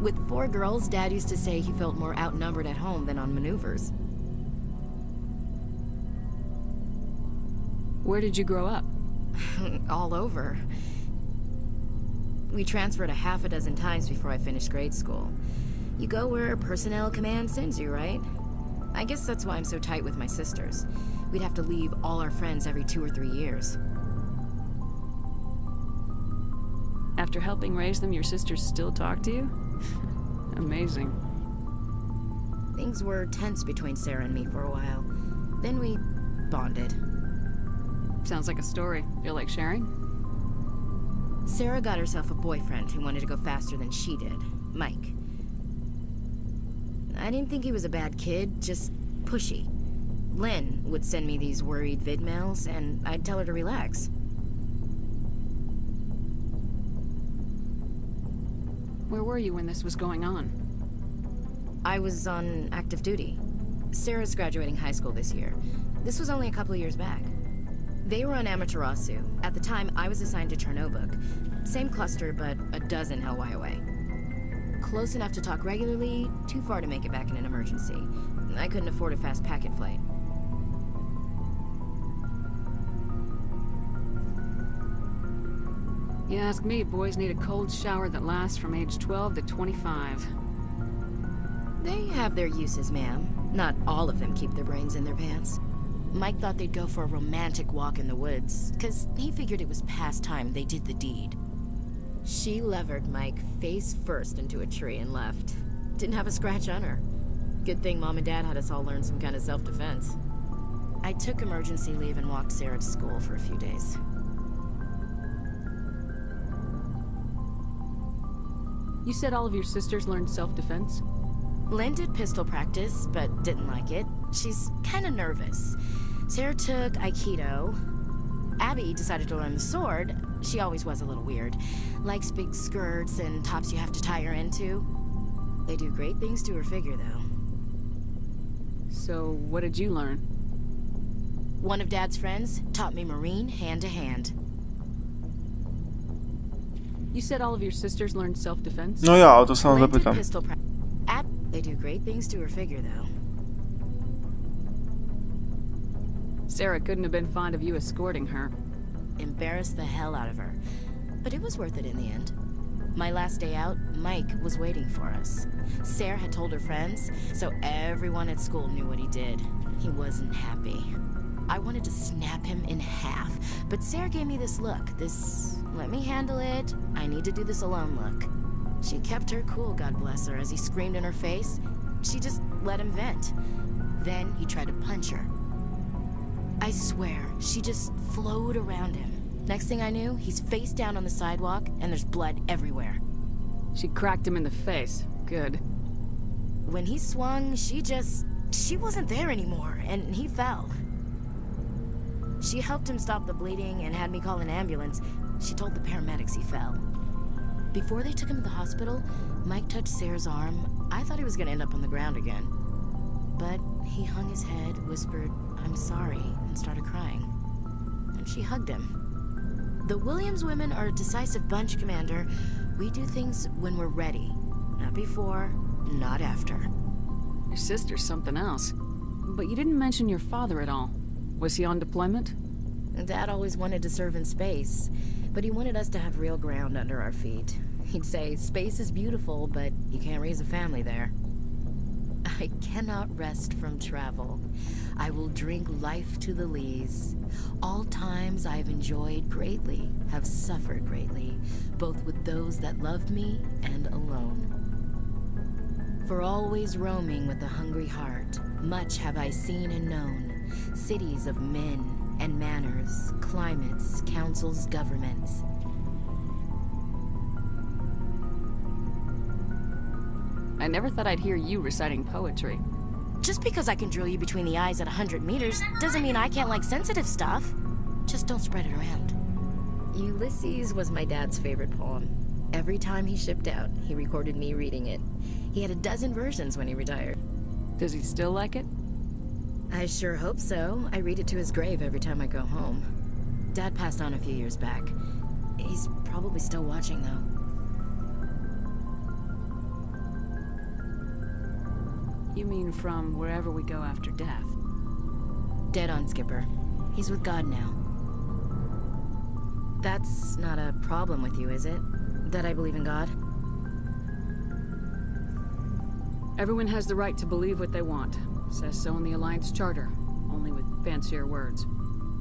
With 4 girls, Dad used to say he felt more outnumbered at home than on maneuvers.
Where did you grow up?
All over. We transferred a half a dozen times before I finished grade school. You go where personnel command sends you, right? I guess that's why I'm so tight with my sisters. We'd have to leave all our friends every 2 or 3 years.
After helping raise them, your sisters still talk to you? Amazing.
Things were tense between Sarah and me for a while. Then we bonded.
Sounds like a story. Feel like sharing?
Sarah got herself a boyfriend who wanted to go faster than she did, Mike. I didn't think he was a bad kid, just pushy. Lynn would send me these worried vidmails, and I'd tell her to relax.
Where were you when this was going on?
I was on active duty. Sarah's graduating high school this year. This was only a couple of years back. They were on Amaterasu. At the time, I was assigned to Chernobog. Same cluster, but a dozen Hellwire away. Close enough to talk regularly, too far to make it back in an emergency. I couldn't afford a fast packet flight.
You ask me, boys need a cold shower that lasts from age 12 to 25.
They have their uses, ma'am. Not all of them keep their brains in their pants. Mike thought they'd go for a romantic walk in the woods, because he figured it was past time they did the deed. She levered Mike face first into a tree and left. Didn't have a scratch on her. Good thing Mom and Dad had us all learn some kind of self-defense. I took emergency leave and walked Sarah to school for a few days.
You said all of your sisters learned self-defense?
Lynn did pistol practice, but didn't like it. She's kind of nervous. Sarah took Aikido. Abby decided to learn the sword. She always was a little weird. Likes big skirts and tops you have to tie her into. They do great things to her figure, though.
So, what did you learn?
One of Dad's friends taught me Marine hand-to-hand.
You said all of your sisters learned self-defense?
No ja, o to samo zapytam.
They do great things to her figure, though.
Sarah couldn't have been fond of you escorting her.
Embarrassed the hell out of her. But it was worth it in the end. My last day out, Mike was waiting for us. Sarah had told her friends, so everyone at school knew what he did. He wasn't happy. I wanted to snap him in half, but Sarah gave me this look, this let me handle it, I need to do this alone look. She kept her cool, God bless her, as he screamed in her face. She just let him vent. Then he tried to punch her. I swear, she just flowed around him. Next thing I knew, he's face down on the sidewalk, and there's blood everywhere.
She cracked him in the face. Good.
When he swung, she wasn't there anymore, and he fell. She helped him stop the bleeding and had me call an ambulance. She told the paramedics he fell. Before they took him to the hospital, Mike touched Sarah's arm. I thought he was gonna end up on the ground again. But he hung his head, whispered, "I'm sorry," and started crying. And she hugged him. The Williams women are a decisive bunch, Commander. We do things when we're ready. Not before, not after.
Your sister's something else. But you didn't mention your father at all. Was he on deployment?
Dad always wanted to serve in space, but he wanted us to have real ground under our feet. He'd say, space is beautiful, but you can't raise a family there. I cannot rest from travel. I will drink life to the lees. All times I have enjoyed greatly, have suffered greatly, both with those that loved me and alone. For always roaming with a hungry heart, much have I seen and known, cities of men and manners, climates, councils, governments.
I never thought I'd hear you reciting poetry.
Just because I can drill you between the eyes at 100 meters doesn't mean I can't like sensitive stuff. Just don't spread it around. Ulysses was my dad's favorite poem. Every time he shipped out, he recorded me reading it. He had a dozen versions when he retired.
Does he still like it?
I sure hope so. I read it to his grave every time I go home. Dad passed on a few years back. He's probably still watching, though.
You mean from wherever we go after death?
Dead on, Skipper. He's with God now. That's not a problem with you, is it? That I believe in God?
Everyone has the right to believe what they want. Says so in the Alliance Charter, only with fancier words.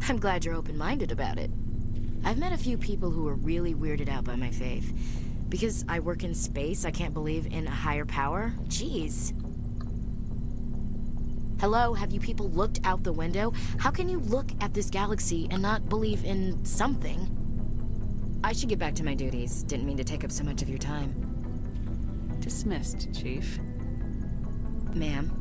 I'm glad you're open-minded about it. I've met a few people who are really weirded out by my faith. Because I work in space, I can't believe in a higher power? Jeez. Hello, have you people looked out the window? How can you look at this galaxy and not believe in something? I should get back to my duties. Didn't mean to take up so much of your time.
Dismissed, Chief.
Ma'am.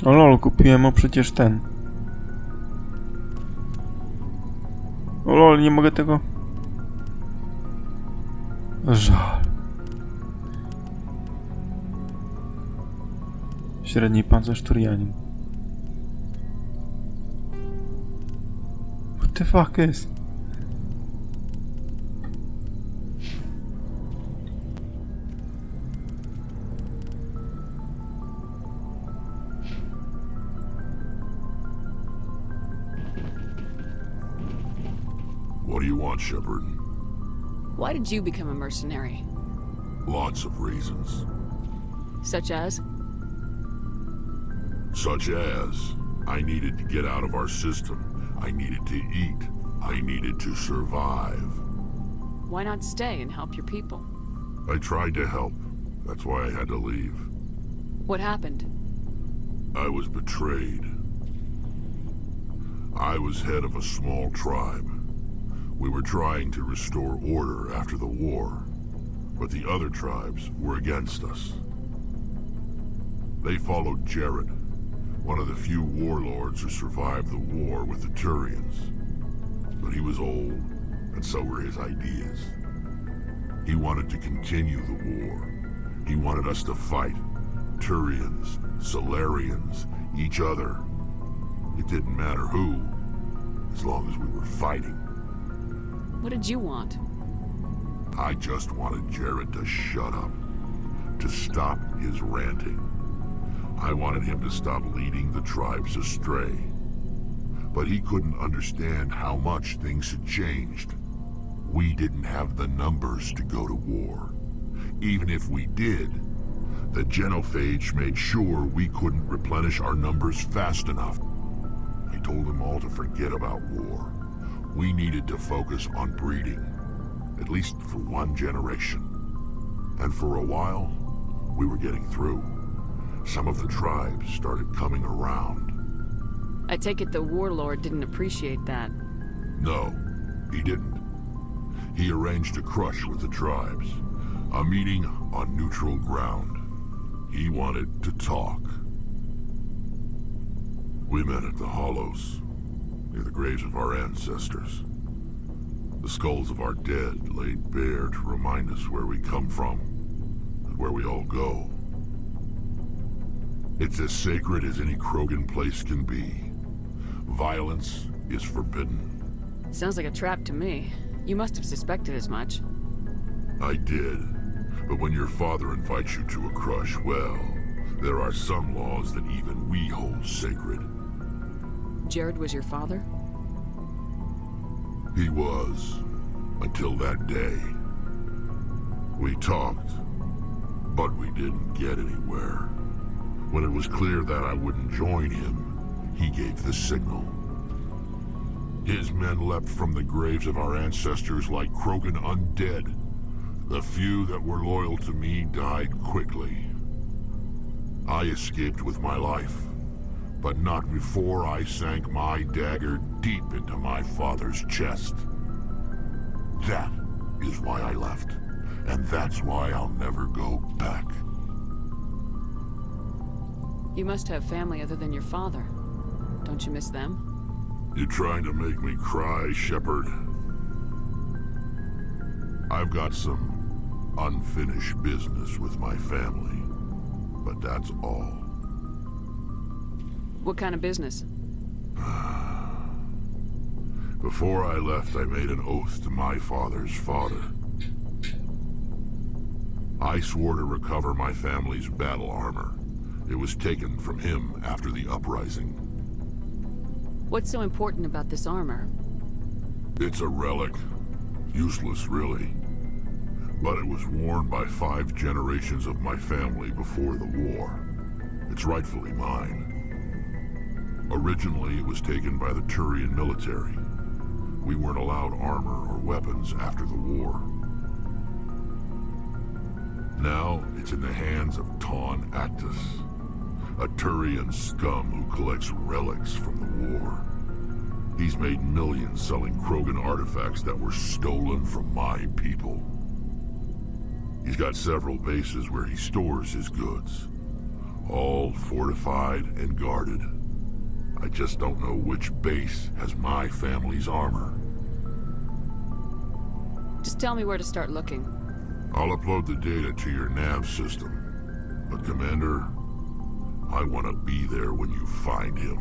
O lol, kupiłem mu przecież ten. O lol, nie mogę tego... Żal. Średni pancerz Turianin. What the fuck is?
What do you want, Shepard?
Why did you become a mercenary?
Lots of reasons.
Such as?
Such as, I needed to get out of our system. I needed to eat. I needed to survive.
Why not stay and help your people?
I tried to help. That's why I had to leave.
What happened?
I was betrayed. I was head of a small tribe. We were trying to restore order after the war, but the other tribes were against us. They followed Jared, one of the few warlords who survived the war with the Turians. But he was old, and so were his ideas. He wanted to continue the war. He wanted us to fight. Turians, Solarians, each other. It didn't matter who, as long as we were fighting.
What did you want?
I just wanted Jared to shut up, to stop his ranting. I wanted him to stop leading the tribes astray. But he couldn't understand how much things had changed. We didn't have the numbers to go to war. Even if we did, the genophage made sure we couldn't replenish our numbers fast enough. I told them all to forget about war. We needed to focus on breeding, at least for one generation. And for a while, we were getting through. Some of the tribes started coming around.
I take it the warlord didn't appreciate that.
No, he didn't. He arranged a crush with the tribes, a meeting on neutral ground. He wanted to talk. We met at the Hollows, near the graves of our ancestors. The skulls of our dead laid bare to remind us where we come from and where we all go. It's as sacred as any Krogan place can be. Violence is forbidden.
Sounds like a trap to me. You must have suspected as much.
I did. But when your father invites you to a crush, well, there are some laws that even we hold sacred.
Jared was your father?
He was, until that day. We talked, but we didn't get anywhere. When it was clear that I wouldn't join him, he gave the signal. His men leapt from the graves of our ancestors like Krogan undead. The few that were loyal to me died quickly. I escaped with my life, but not before I sank my dagger deep into my father's chest. That is why I left, and that's why I'll never go back.
You must have family other than your father. Don't you miss them?
You're trying to make me cry, Shepard. I've got some unfinished business with my family, but that's all.
What kind of business?
Before I left, I made an oath to my father's father. I swore to recover my family's battle armor. It was taken from him after the uprising.
What's so important about this armor?
It's a relic. Useless, really. But it was worn by 5 generations of my family before the war. It's rightfully mine. Originally, it was taken by the Turian military. We weren't allowed armor or weapons after the war. Now, it's in the hands of Ton Actus, a Turian scum who collects relics from the war. He's made millions selling Krogan artifacts that were stolen from my people. He's got several bases where he stores his goods, all fortified and guarded. I just don't know which base has my family's armor.
Just tell me where to start looking.
I'll upload the data to your nav system. But Commander, I want to be there when you find him.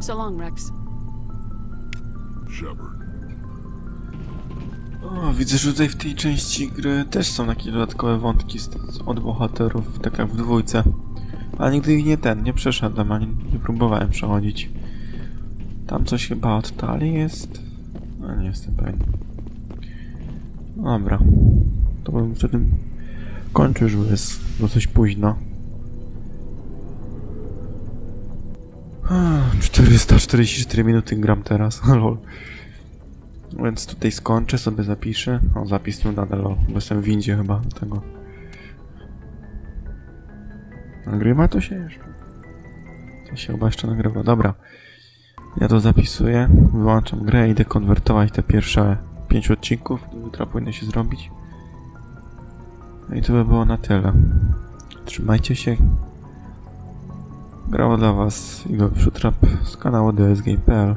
So long, Rex.
Shepard.
O, widzę, że tutaj w tej części gry też są jakieś dodatkowe wątki od bohaterów, tak jak w 2. Ale nigdy ich nie przeszedłem, ani nie próbowałem przechodzić. Tam coś chyba od talii jest? No, nie jestem pewien. Dobra. To bym wtedy kończył, już jest dosyć późno. 444 minuty gram teraz, lol. Więc tutaj skończę, sobie zapiszę. O, zapis nie nadal, lol, bo jestem w windzie chyba do tego. Nagrywa to się jeszcze? To się chyba jeszcze nagrywa, dobra. Ja to zapisuję, wyłączam grę, idę konwertować te pierwsze 5 odcinków. Do jutra powinno się zrobić. No i to by było na tyle. Trzymajcie się. Grał dla was Igor Szutrap z kanału DSGamePL.